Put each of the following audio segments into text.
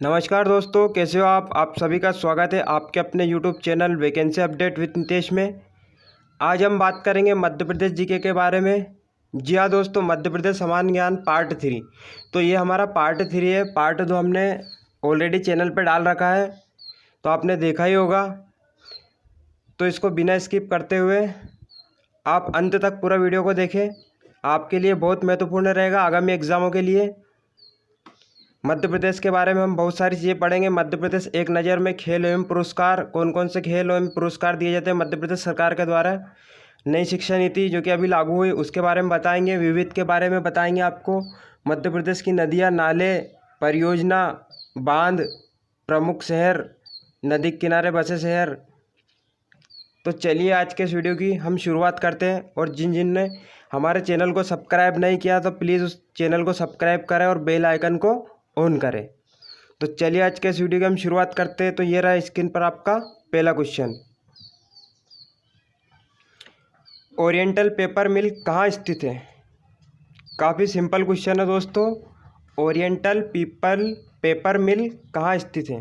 नमस्कार दोस्तों, कैसे हो आप सभी का स्वागत है आपके अपने YouTube channel vacancy update with Nitesh में। आज हम बात करेंगे मध्य प्रदेश जीके के बारे में। जी हाँ दोस्तों, मध्य प्रदेश सामान्य ज्ञान पार्ट 3। तो ये हमारा पार्ट 3 है। पार्ट 2 हमने ऑलरेडी चैनल पर डाल रखा है, तो आपने देखा ही होगा। तो इसको बिना स्किप करते हुए आप अंत तक पूरा वीडियो को देखें, आपके लिए बहुत महत्वपूर्ण रहेगा आगामी एग्ज़ामों के लिए। मध्य प्रदेश के बारे में हम बहुत सारी चीज़ें पढ़ेंगे। मध्य प्रदेश एक नज़र में खेल एवं पुरस्कार, कौन कौन से खेल एवं पुरस्कार दिए जाते हैं मध्य प्रदेश सरकार के द्वारा। नई शिक्षा नीति जो कि अभी लागू हुई उसके बारे में बताएंगे। विविध के बारे में बताएंगे आपको। मध्य प्रदेश की नदियाँ, नाले, परियोजना, बांध, प्रमुख शहर, नदी किनारे बसे शहर। तो चलिए आज के इस वीडियो की हम शुरुआत करते हैं। और जिन जिन ने हमारे चैनल को सब्सक्राइब नहीं किया तो प्लीज़ उस चैनल को सब्सक्राइब करें और बेल आइकन को ऑन करें। तो चलिए आज के इस वीडियो की हम शुरुआत करते हैं। तो ये रहा स्क्रीन पर आपका पहला क्वेश्चन। ओरिएंटल पेपर मिल कहाँ स्थित है? काफ़ी सिंपल क्वेश्चन है दोस्तों। ओरिएंटल पेपर मिल कहाँ स्थित है?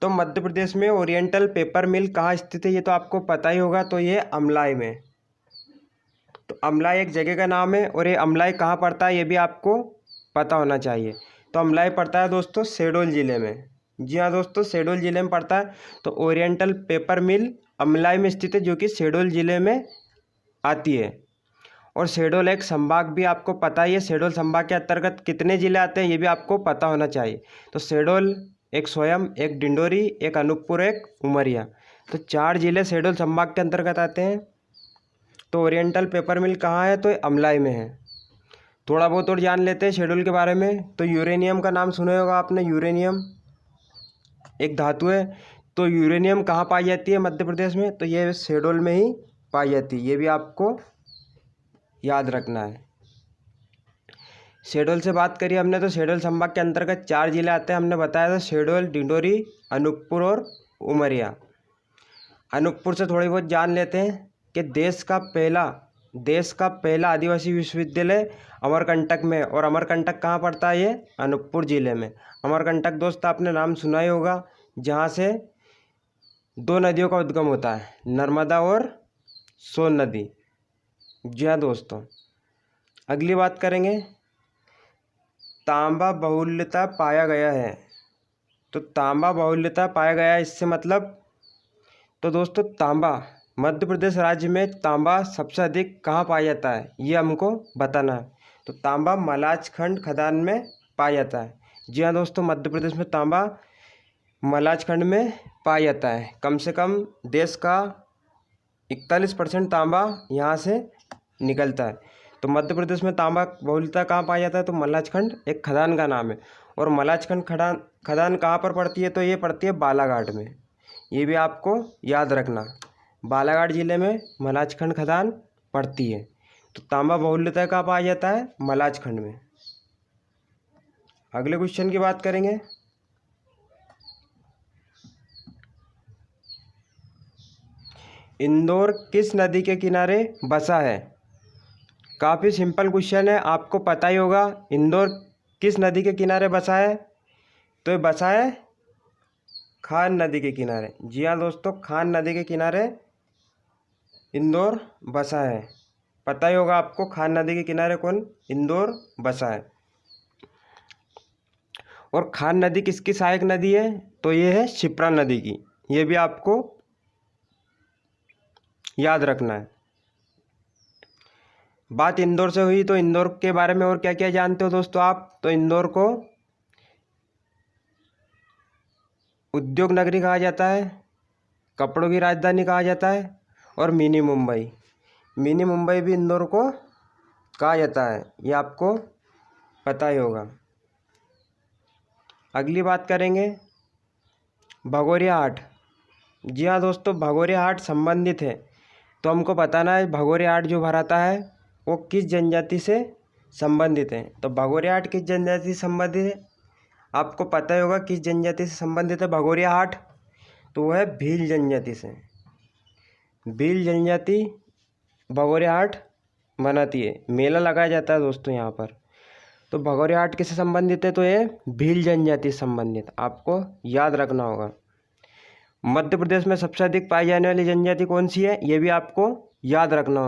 तो मध्य प्रदेश में ओरिएंटल पेपर मिल कहाँ स्थित है ये तो आपको पता ही होगा। तो ये अमलाई में। तो अमलाई एक जगह का नाम है और ये अमलाई कहाँ पड़ता है ये भी आपको पता होना चाहिए। तो अमलाई पड़ता है दोस्तों शहडोल ज़िले में। जी हाँ दोस्तों, शहडोल ज़िले में पड़ता है। तो ओरिएंटल पेपर मिल अमलाई में स्थित है, जो कि शहडोल ज़िले में आती है। और शहडोल एक संभाग भी आपको पता ही है। शहडोल संभाग के अंतर्गत कितने ज़िले आते हैं ये भी आपको पता होना चाहिए। तो शहडोल, एक सोयम, एक डिंडोरी, एक अनूपपुर, एक उमरिया। तो 4 ज़िले शहडोल संभाग के अंतर्गत आते हैं। तो ओरिएंटल पेपर मिल कहाँ है? तो अमलाई में है। थोड़ा बहुत और जान लेते हैं शेड्यूल के बारे में। तो यूरेनियम का नाम सुना होगा आपने। यूरेनियम एक धातु है। तो यूरेनियम कहाँ पाई जाती है मध्य प्रदेश में? तो ये शहडोल में ही पाई जाती है। ये भी आपको याद रखना है। शहडोल से बात करिए हमने, तो शहडोल संभाग के अंतर्गत 4 जिले आते हैं। हमने बताया था शहडोल, डिंडोरी, अनूपपुर और उमरिया। अनूपपुर से थोड़ी बहुत जान लेते हैं कि देश का पहला आदिवासी विश्वविद्यालय अमरकंटक में। और अमरकंटक कहाँ पड़ता है? ये अनूपपुर ज़िले में। अमरकंटक दोस्त आपने नाम सुना ही होगा, जहाँ से 2 नदियों का उद्गम होता है, नर्मदा और सोन नदी। जी हाँ दोस्तों, अगली बात करेंगे। तांबा बहुल्यता पाया गया है। तो तांबा बहुल्यता पाया गया है, इससे मतलब, तो दोस्तों तांबा मध्य प्रदेश राज्य में तांबा सबसे अधिक कहाँ पाया जाता है ये हमको बताना है। तो तांबा मलाजखंड खदान में पाया जाता है। जी हाँ दोस्तों, मध्य प्रदेश में तांबा मलाजखंड में पाया जाता है। कम से कम देश का 41% तांबा यहाँ से निकलता है। तो मध्य प्रदेश में तांबा बहुलता कहाँ पाया जाता है? तो मलाजखंड एक खदान का नाम है। और मलाजखंड खदान कहाँ पर पड़ती है? तो ये पड़ती है बालाघाट में। ये भी आपको याद रखना, बालाघाट ज़िले में मलाजखंड खदान पड़ती है। तो तांबा बहुल्यता कहाँ पाया जाता है? मलाजखंड में। अगले क्वेश्चन की बात करेंगे। इंदौर किस नदी के किनारे बसा है? काफ़ी सिंपल क्वेश्चन है, आपको पता ही होगा। इंदौर किस नदी के किनारे बसा है? तो ये बसा है खान नदी के किनारे। जी हाँ दोस्तों, खान नदी के किनारे इंदौर बसा है। पता ही होगा आपको, खान नदी के किनारे कौन? इंदौर बसा है। और खान नदी किसकी सहायक नदी है? तो ये है शिप्रा नदी की। ये भी आपको याद रखना है। बात इंदौर से हुई, तो इंदौर के बारे में और क्या क्या जानते हो दोस्तों आप? तो इंदौर को उद्योग नगरी कहा जाता है, कपड़ों की राजधानी कहा जाता है, और मिनी मुंबई भी इंदौर को कहा जाता है। ये आपको पता ही होगा। अगली बात करेंगे भगोरिया हाट। जी हाँ दोस्तों, भगोरिया हाट संबंधित है। तो हमको बताना है भगोरिया हाट जो भराता है वो किस जनजाति से संबंधित है। तो भगोरिया हाट किस जनजाति से संबंधित है? आपको पता ही होगा किस जनजाति से संबंधित है भगोरिया हाट। तो वह है भील जनजाति से। भील जनजाति भगोरिया हाट मनाती है। मेला लगाया जाता है दोस्तों यहाँ पर। तो भगोरिया हाट किससे संबंधित है? तो ये भील जनजाति से संबंधित, आपको याद रखना होगा। मध्य प्रदेश में सबसे अधिक पाई जाने वाली जनजाति कौन सी है? ये भी आपको याद रखना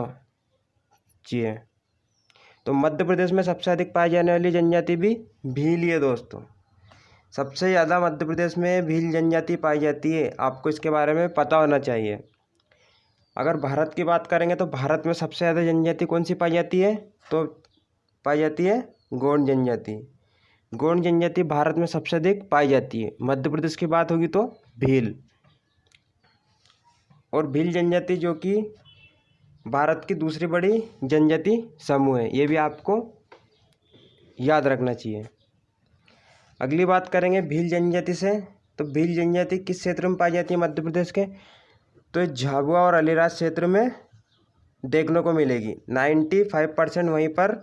चाहिए। तो मध्य प्रदेश में सबसे अधिक पाई जाने वाली जनजाति भी भील ही है दोस्तों। सबसे ज़्यादा मध्य प्रदेश में भील जनजाति पाई जाती है, आपको इसके बारे में पता होना चाहिए। अगर भारत की बात करेंगे तो भारत में सबसे ज़्यादा जनजाति कौन सी पाई जाती है? तो पाई जाती है गोंड जनजाति। गोंड जनजाति भारत में सबसे अधिक पाई जाती है। मध्य प्रदेश की बात होगी तो भील। और भील जनजाति जो कि भारत की दूसरी बड़ी जनजाति समूह है, ये भी आपको याद रखना चाहिए। अगली बात करेंगे भील जनजाति से। तो भील जनजाति किस क्षेत्र में पाई जाती है मध्य प्रदेश के? तो झाबुआ और अलीराज क्षेत्र में देखने को मिलेगी। 95% वहीं पर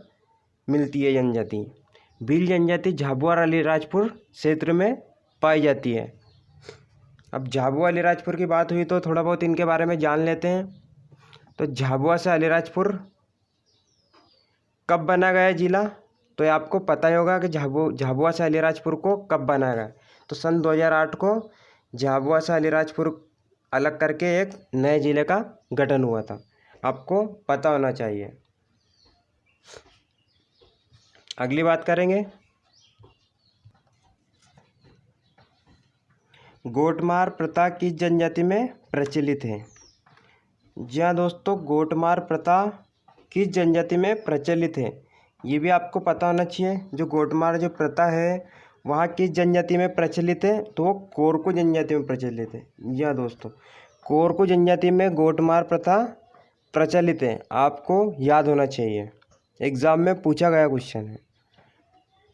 मिलती है जनजाति। भील जनजाति झाबुआ और अलीराजपुर क्षेत्र में पाई जाती है। अब झाबुआ अलीराजपुर की बात हुई तो थोड़ा बहुत इनके बारे में जान लेते हैं। तो झाबुआ से अलीराजपुर कब बना गया जिला? तो ये आपको पता ही होगा कि झाबुआ से अलीराजपुर को कब बनाया गया। तो सन 2008 को झाबुआ से अलीराजपुर अलग करके एक नए जिले का गठन हुआ था, आपको पता होना चाहिए। अगली बात करेंगे गोटमार प्रथा किस जनजाति में प्रचलित है? जी हाँ दोस्तों, गोटमार प्रथा किस जनजाति में प्रचलित है, ये भी आपको पता होना चाहिए। जो गोटमार जो प्रथा है वहाँ किस जनजाति में प्रचलित है? तो वो कोरकू जनजाति में प्रचलित है। जी हाँ दोस्तों, कोरकू जनजाति में गोटमार प्रथा प्रचलित है, आपको याद होना चाहिए, एग्ज़ाम में पूछा गया क्वेश्चन है।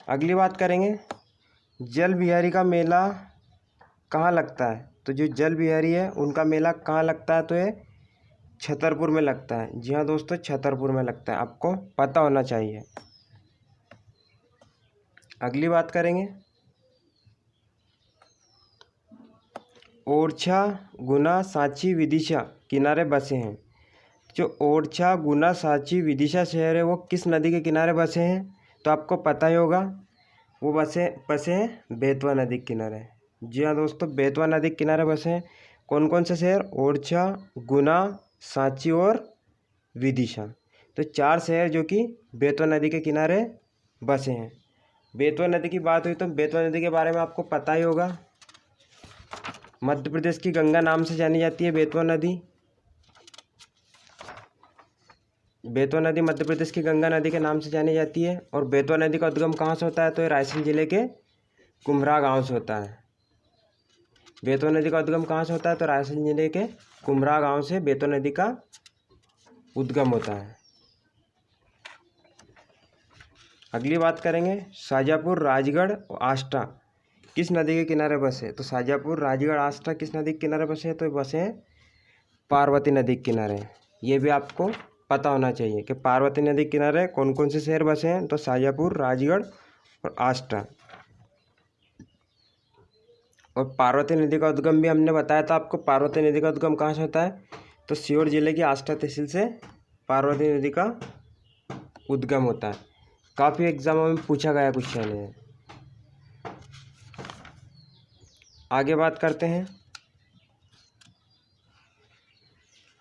अगली बात करेंगे जल बिहारी का मेला कहाँ लगता है? तो जो जल बिहारी है उनका मेला कहाँ लगता है? तो ये छतरपुर में लगता है। जी हाँ दोस्तों, छतरपुर में लगता है, आपको पता होना चाहिए। अगली बात करेंगे ओरछा, गुना, सांची, विदिशा किनारे बसे हैं। जो ओरछा, गुना, सांची, विदिशा शहर है वो किस नदी के किनारे बसे हैं? तो आपको पता ही होगा, वो बसे हैं बेतवा नदी के किनारे। जी हाँ दोस्तों, बेतवा नदी के किनारे बसे हैं कौन कौन से शहर? ओरछा, गुना, सांची और विदिशा। तो 4 शहर जो कि बेतवा नदी के किनारे बसे हैं। बेतवा नदी की बात हुई तो बेतवा नदी के बारे में आपको पता ही होगा, मध्य प्रदेश की गंगा नाम से जानी जाती है बेतवा नदी। बेतवा नदी मध्य प्रदेश की गंगा नदी के नाम से जानी जाती है। और बेतवा नदी का उद्गम कहाँ से होता है? तो ये रायसेन जिले के कुम्हरा गांव से होता है। बेतवा नदी का उद्गम कहाँ से होता है? तो रायसेन जिले के कुम्हरा गांव से बेतवा नदी का उद्गम होता है। अगली बात करेंगे शाजापुर, राजगढ़ और आष्टा किस नदी के किनारे बसे? तो शाजापुर, राजगढ़, आष्टा किस नदी के किनारे बसे हैं? तो बसे हैं पार्वती नदी के किनारे। ये भी आपको पता होना चाहिए कि पार्वती नदी के किनारे कौन कौन से शहर बसे हैं। तो शाजापुर, राजगढ़ और आष्टा। और पार्वती नदी का उद्गम भी हमने बताया था आपको। पार्वती नदी का उद्गम कहाँ से होता है? तो सीहोर जिले की आष्टा तहसील से पार्वती नदी का उद्गम होता है। काफ़ी एग्जामों में पूछा गया क्वेश्चन है। आगे बात करते हैं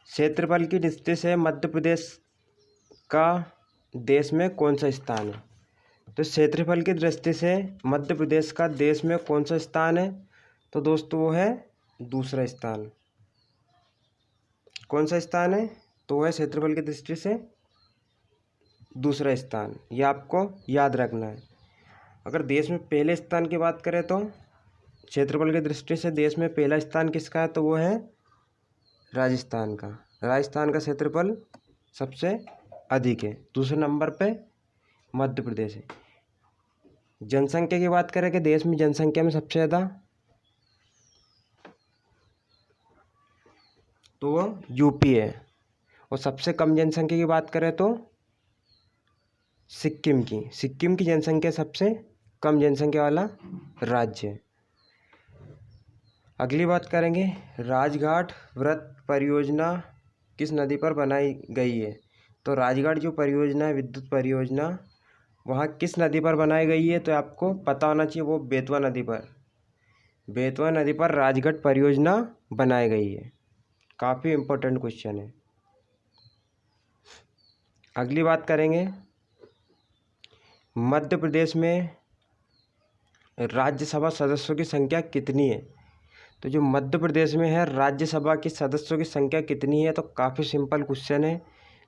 क्षेत्रफल की दृष्टि से मध्य प्रदेश का देश में कौन सा स्थान है? तो क्षेत्रफल की दृष्टि से मध्य प्रदेश का देश में कौन सा स्थान है? तो दोस्तों वो है दूसरा स्थान। कौन सा स्थान है? तो वह क्षेत्रफल की दृष्टि से दूसरा स्थान, यह आपको याद रखना है। अगर देश में पहले स्थान की बात करें तो क्षेत्रफल की दृष्टि से देश में पहला स्थान किसका है? तो वो है राजस्थान का। राजस्थान का क्षेत्रफल सबसे अधिक है। दूसरे नंबर पे मध्य प्रदेश है। जनसंख्या की बात करें कि देश में जनसंख्या में सबसे ज़्यादा, तो वो यूपी है। और सबसे कम जनसंख्या की बात करें तो सिक्किम की जनसंख्या सबसे कम जनसंख्या वाला राज्य है। अगली बात करेंगे राजघाट वृत्त परियोजना किस नदी पर बनाई गई है? तो राजघाट जो परियोजना है, विद्युत परियोजना, वहाँ किस नदी पर बनाई गई है, तो आपको पता होना चाहिए, वो बेतवा नदी पर। बेतवा नदी पर राजगढ़ परियोजना बनाई गई है। काफ़ी इम्पोर्टेंट क्वेश्चन है। अगली बात करेंगे, मध्य प्रदेश में राज्यसभा सदस्यों की संख्या कितनी है। तो जो मध्य प्रदेश में है राज्यसभा की सदस्यों की संख्या कितनी है, तो काफ़ी सिंपल क्वेश्चन है।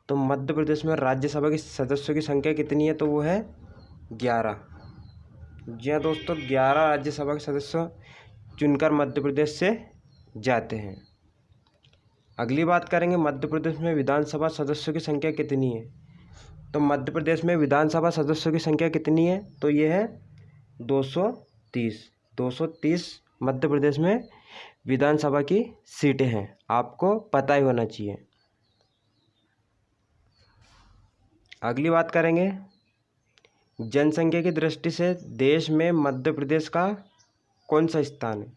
तो मध्य प्रदेश में राज्यसभा की सदस्यों की संख्या कितनी है, तो वो है 11। जी हाँ दोस्तों, 11 राज्यसभा के सदस्य चुनकर मध्य प्रदेश से जाते हैं। अगली बात करेंगे, मध्य प्रदेश में विधानसभा सदस्यों की संख्या कितनी है। तो मध्य प्रदेश में विधानसभा सदस्यों की संख्या कितनी है, तो ये है 230। 230 मध्य प्रदेश में विधानसभा की सीटें हैं, आपको पता ही होना चाहिए। अगली बात करेंगे, जनसंख्या की दृष्टि से देश में मध्य प्रदेश का कौन सा स्थान है।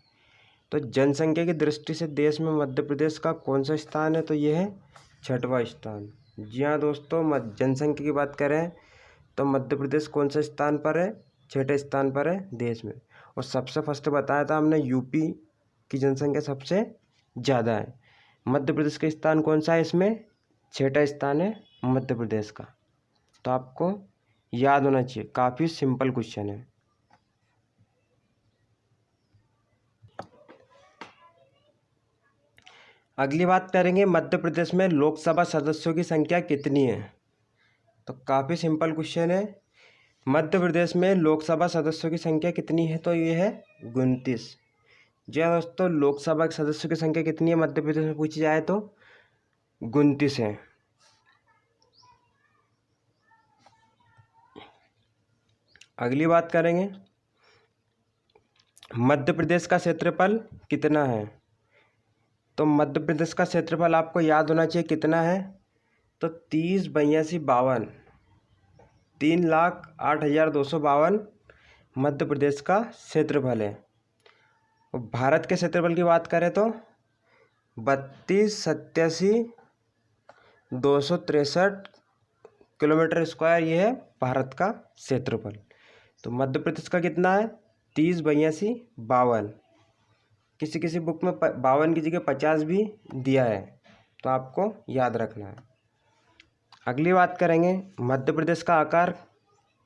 तो जनसंख्या की दृष्टि से देश में मध्य प्रदेश का कौन सा स्थान है, तो ये है 6वां स्थान। जी हाँ दोस्तों, जनसंख्या की बात करें तो मध्य प्रदेश कौन सा स्थान पर है, 6ठे स्थान पर है देश में। और सबसे फर्स्ट बताया था हमने, यूपी की जनसंख्या सबसे ज़्यादा है। मध्य प्रदेश का स्थान कौन सा है इसमें, 6ठा स्थान है मध्य प्रदेश का। तो आपको याद होना चाहिए, काफ़ी सिंपल क्वेश्चन है। अगली बात करेंगे, मध्य प्रदेश में लोकसभा सदस्यों की संख्या कितनी है। तो काफ़ी सिंपल क्वेश्चन है। मध्य प्रदेश में लोकसभा सदस्यों की संख्या कितनी है, तो ये है 29। जी हाँ दोस्तों, लोकसभा के सदस्यों की संख्या कितनी है मध्य प्रदेश में पूछी जाए तो 29 है। अगली बात करेंगे, मध्य प्रदेश का क्षेत्रफल कितना है। तो मध्य प्रदेश का क्षेत्रफल आपको याद होना चाहिए कितना है, तो 30/82 3,08,252 मध्य प्रदेश का क्षेत्रफल है। और भारत के क्षेत्रफल की बात करें तो 32,87,263 किलोमीटर स्क्वायर, ये है भारत का क्षेत्रफल। तो मध्य प्रदेश का कितना है, 30/82। किसी किसी बुक में 52 की जगह 50 भी दिया है, तो आपको याद रखना है। अगली बात करेंगे, मध्य प्रदेश का आकार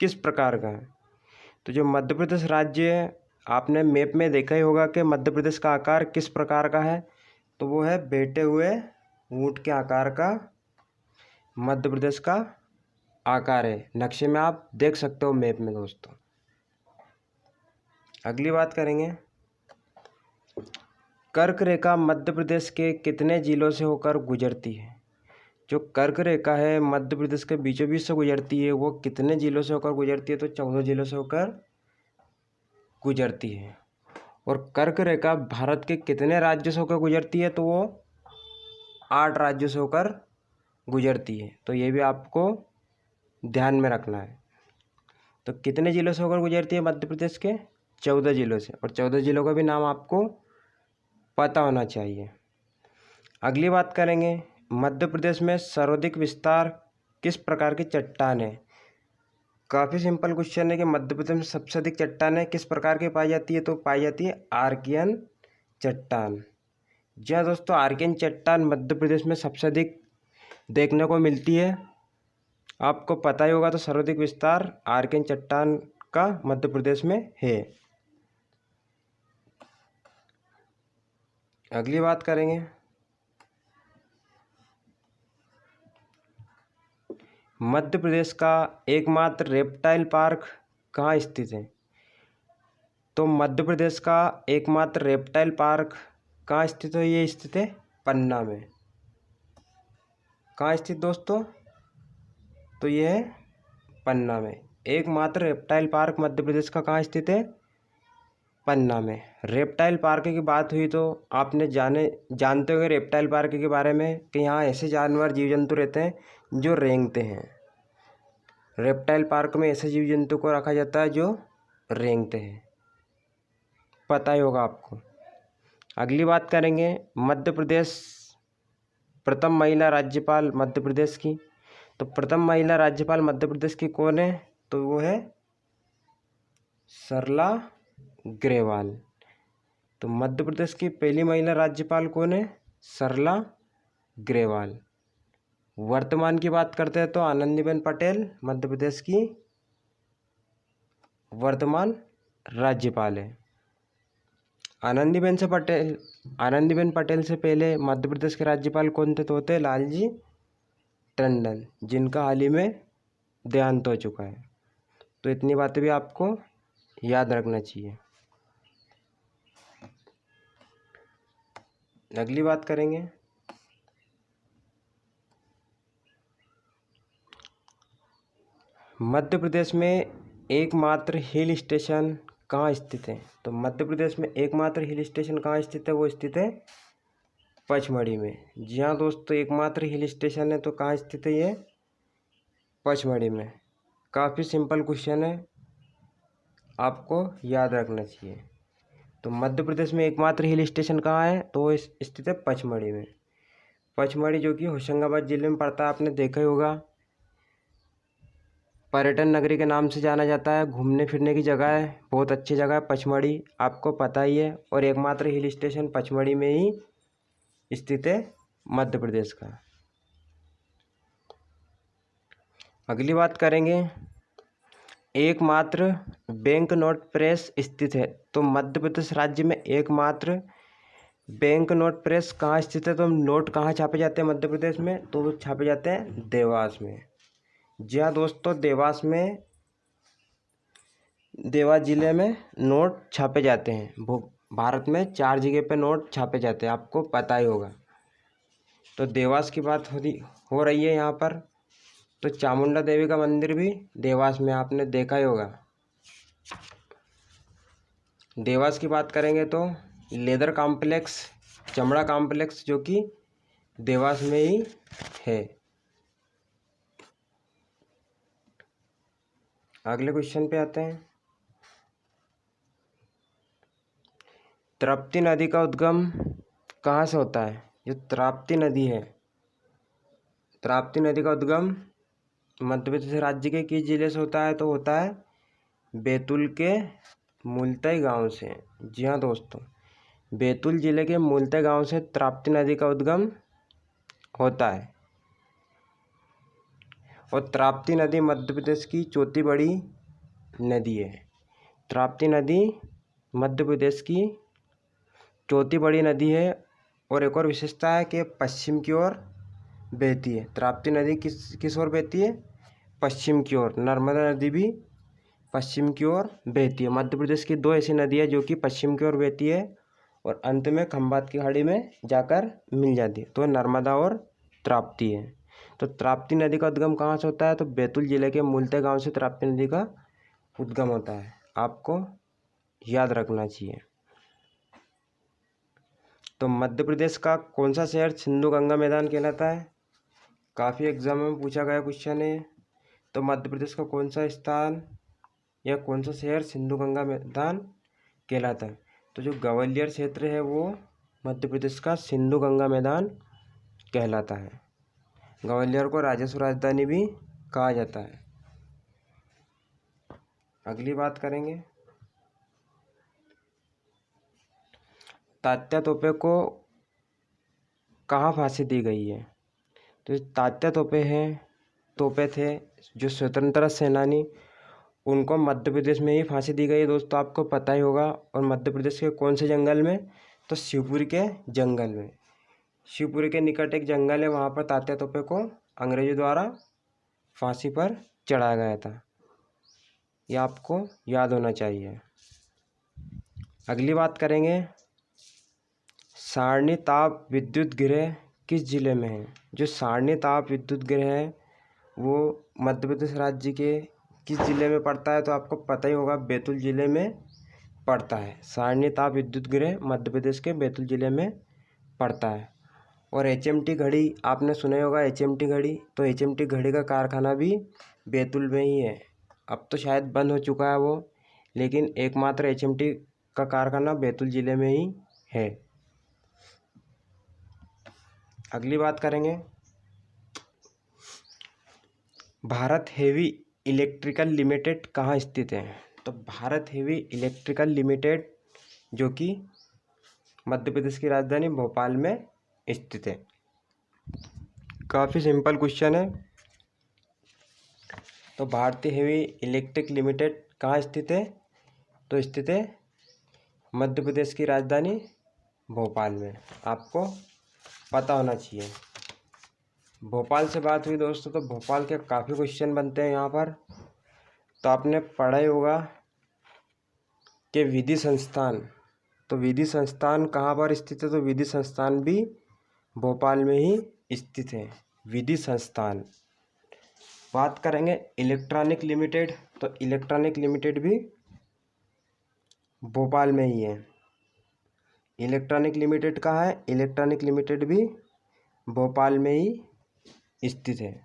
किस प्रकार का है। तो जो मध्य प्रदेश राज्य है, आपने मैप में देखा ही होगा कि मध्य प्रदेश का आकार किस प्रकार का है, तो वो है बैठे हुए ऊंट के आकार का मध्य प्रदेश का आकार है। नक्शे में आप देख सकते हो, मैप में दोस्तों। अगली बात करेंगे, कर्क रेखा मध्य प्रदेश के कितने जिलों से होकर गुजरती है। जो कर्क रेखा है मध्य प्रदेश के बीचों बीच से गुजरती है, वो कितने जिलों से होकर गुजरती है, तो 14 जिलों से होकर गुजरती है। और कर्क रेखा भारत के कितने राज्यों से होकर गुजरती है, तो वो 8 राज्यों से होकर गुजरती है। तो ये भी आपको ध्यान में रखना है। तो कितने जिलों से होकर गुजरती है मध्य प्रदेश के, 14 जिलों से। और 14 जिलों का भी नाम आपको पता होना चाहिए। अगली बात करेंगे, मध्य प्रदेश में सर्वाधिक विस्तार किस प्रकार की चट्टान है। काफ़ी सिंपल क्वेश्चन है कि मध्य प्रदेश में सबसे अधिक चट्टानें किस प्रकार की पाई जाती है, तो पाई जाती है आर्कियन चट्टान। जी हाँ दोस्तों, आर्कियन चट्टान मध्य प्रदेश में सबसे अधिक देखने को मिलती है। आपको पता ही होगा, तो सर्वाधिक विस्तार आर्कियन चट्टान का मध्य प्रदेश में है। अगली बात करेंगे, मध्य प्रदेश का एकमात्र रेप्टाइल पार्क कहाँ स्थित है। तो मध्य प्रदेश का एकमात्र रेप्टाइल पार्क कहाँ स्थित है, ये स्थित है पन्ना में। कहाँ स्थित दोस्तों, तो ये है पन्ना में। एकमात्र रेप्टाइल पार्क मध्य प्रदेश का कहाँ स्थित है, पन्ना में। रेप्टाइल पार्क की बात हुई तो आपने जानते होंगे रेप्टाइल पार्क के बारे में कि यहाँ ऐसे जानवर जीव जंतु रहते हैं जो रेंगते हैं। रेप्टाइल पार्क में ऐसे जीव जंतु को रखा जाता है जो रेंगते हैं, पता ही होगा आपको। अगली बात करेंगे, मध्य प्रदेश प्रथम महिला राज्यपाल मध्य प्रदेश की। तो प्रथम महिला राज्यपाल मध्य प्रदेश की कौन है, तो वो है सरला ग्रेवाल। तो मध्य प्रदेश की पहली महिला राज्यपाल कौन है? सरला ग्रेवाल। वर्तमान की बात करते हैं तो आनंदीबेन पटेल मध्य प्रदेश की वर्तमान राज्यपाल है। आनंदीबेन पटेल से पहले मध्य प्रदेश के राज्यपाल कौन थे? तो होते लालजी टंडन, जिनका हाल ही में देहांत हो चुका है। तो इतनी बातें भी आपको याद रखना चाहिए। अगली बात करेंगे मध्य प्रदेश में एकमात्र हिल स्टेशन कहाँ स्थित है? तो मध्य प्रदेश में एकमात्र हिल स्टेशन कहाँ स्थित है? वो स्थित है पचमढ़ी में। जी हाँ दोस्तों, एकमात्र हिल स्टेशन है तो कहाँ स्थित है ये? पचमढ़ी में। काफ़ी सिंपल क्वेश्चन है, आपको याद रखना चाहिए। तो मध्य प्रदेश में एकमात्र हिल स्टेशन कहाँ है? तो वो स्थित है पचमढ़ी में। पचमढ़ी जो कि होशंगाबाद जिले में पड़ता है, आपने देखा ही होगा। पर्यटन नगरी के नाम से जाना जाता है, घूमने फिरने की जगह है, बहुत अच्छी जगह है पचमढ़ी, आपको पता ही है। और एकमात्र हिल स्टेशन पचमढ़ी में ही स्थित है मध्य प्रदेश का। अगली बात करेंगे, एकमात्र बैंक नोट प्रेस स्थित है। तो मध्य प्रदेश राज्य में एकमात्र बैंक नोट प्रेस कहाँ स्थित है? तो नोट कहाँ छापे जाते हैं मध्य प्रदेश में? तो वो छापे जाते हैं देवास में। जी हाँ दोस्तों, देवास जिले में नोट छापे जाते हैं। भारत में 4 जगह पे नोट छापे जाते हैं, आपको पता ही होगा। तो देवास की बात हो रही है यहाँ पर। तो चामुंडा देवी का मंदिर भी देवास में, आपने देखा ही होगा। देवास की बात करेंगे तो लेदर कॉम्प्लेक्स, चमड़ा कॉम्प्लेक्स, जो कि देवास में ही है। अगले क्वेश्चन पे आते हैं। ताप्ती नदी का उद्गम कहाँ से होता है? जो ताप्ती नदी है, ताप्ती नदी का उद्गम मध्य प्रदेश राज्य के किस जिले से होता है? तो होता है बैतूल के मुलताई गांव से। जी हाँ दोस्तों, बैतूल जिले के मुलताई गांव से ताप्ती नदी का उद्गम होता है। और ताप्ती नदी मध्य प्रदेश की चौथी बड़ी नदी है। ताप्ती नदी मध्य प्रदेश की चौथी बड़ी नदी है। और एक और विशेषता है कि पश्चिम की ओर बहती है। ताप्ती नदी किस ओर बहती है? पश्चिम की ओर। नर्मदा नदी भी पश्चिम की ओर बहती है। मध्य प्रदेश की 2 ऐसी नदियाँ जो कि पश्चिम की ओर बहती है और अंत में खंबात की खाड़ी में जाकर मिल जाती है, तो नर्मदा और ताप्ती है। तो ताप्ती नदी का उद्गम कहाँ से होता है? तो बैतूल जिले के मुलताई गांव से ताप्ती नदी का उद्गम होता है, आपको याद रखना चाहिए। तो मध्य प्रदेश का कौन सा शहर सिंधु गंगा मैदान कहलाता है? काफ़ी एग्जाम में पूछा गया क्वेश्चन है। तो मध्य प्रदेश का कौन सा स्थान या कौन सा शहर सिंधु गंगा मैदान कहलाता है? तो जो ग्वालियर क्षेत्र है वो मध्य प्रदेश का सिंधु गंगा मैदान कहलाता है। ग्वालियर को राजस्व राजधानी भी कहा जाता है। अगली बात करेंगे, तात्या तोपे को कहाँ फांसी दी गई है? तो तात्या तोपे थे जो स्वतंत्रता सेनानी, उनको मध्य प्रदेश में ही फांसी दी गई है दोस्तों, आपको पता ही होगा। और मध्य प्रदेश के कौन से जंगल में? तो शिवपुरी के जंगल में। शिवपुरी के निकट एक जंगल है, वहाँ पर तात्या तोपे को अंग्रेजों द्वारा फांसी पर चढ़ाया गया था। ये आपको याद होना चाहिए। अगली बात करेंगे, सारणी ताप विद्युत गृह किस जिले में है? जो सारणी ताप विद्युत गृह है वो मध्य प्रदेश राज्य के किस जिले में पड़ता है? तो आपको पता ही होगा, बैतूल जिले में पड़ता है। सारणी ताप विद्युत गृह मध्य प्रदेश के बैतूल जिले में पड़ता है। और HMT घड़ी आपने सुना ही होगा, HMT घड़ी। तो HMT घड़ी का कारखाना भी बैतूल में ही है। अब तो शायद बंद हो चुका है वो, लेकिन एकमात्र HMT का कारखाना बैतूल जिले में ही है। अगली बात करेंगे, भारत हेवी इलेक्ट्रिकल लिमिटेड कहाँ स्थित है? तो भारत हेवी इलेक्ट्रिकल लिमिटेड, जो कि मध्य प्रदेश की राजधानी भोपाल में स्थित है। काफ़ी सिंपल क्वेश्चन है। तो भारतीय हेवी इलेक्ट्रिक लिमिटेड कहाँ स्थित है? तो स्थित है मध्य प्रदेश की राजधानी भोपाल में। आपको पता होना चाहिए। भोपाल से बात हुई दोस्तों, तो भोपाल के काफ़ी क्वेश्चन बनते हैं यहाँ पर। तो आपने पढ़ा ही होगा कि विधि संस्थान, तो विधि संस्थान कहाँ पर स्थित है? तो विधि संस्थान भी भोपाल में ही स्थित है। विधि संस्थान। बात करेंगे इलेक्ट्रॉनिक लिमिटेड, तो इलेक्ट्रॉनिक लिमिटेड भी भोपाल में ही है। इलेक्ट्रॉनिक लिमिटेड कहाँ है? इलेक्ट्रॉनिक लिमिटेड भी भोपाल में ही स्थित है।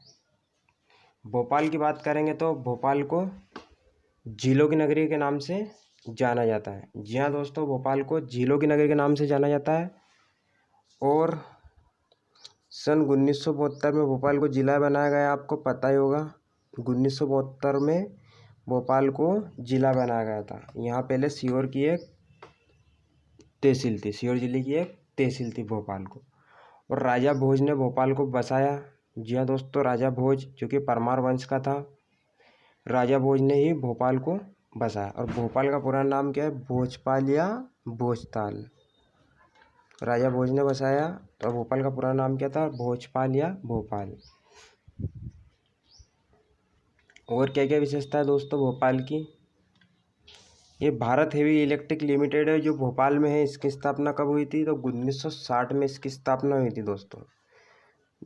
भोपाल की बात करेंगे तो भोपाल को झीलों की नगरी के नाम से जाना जाता है। जी हाँ दोस्तों, भोपाल को झीलों की नगरी के नाम से जाना जाता है। और सन 1972 में भोपाल को ज़िला बनाया गया, आपको पता ही होगा। 1972 में भोपाल को ज़िला बनाया गया था। यहाँ पहले सीहोर की एक तहसील थी, सीहोर जिले की एक तहसील थी भोपाल को। और राजा भोज ने भोपाल को बसाया। जी हाँ दोस्तों, राजा भोज जो कि परमार वंश का था, राजा भोज ने ही भोपाल को बसाया। और भोपाल का पूरा नाम क्या है? भोजपाल या भोजताल। राजा भोज ने बसाया, तो भोपाल का पूरा नाम क्या था? भोजपाल या भोपाल। और क्या क्या विशेषता है दोस्तों भोपाल की? ये भारत हेवी इलेक्ट्रिक लिमिटेड है जो भोपाल में है। इसकी स्थापना कब हुई थी? तो 1960 में इसकी स्थापना हुई थी दोस्तों।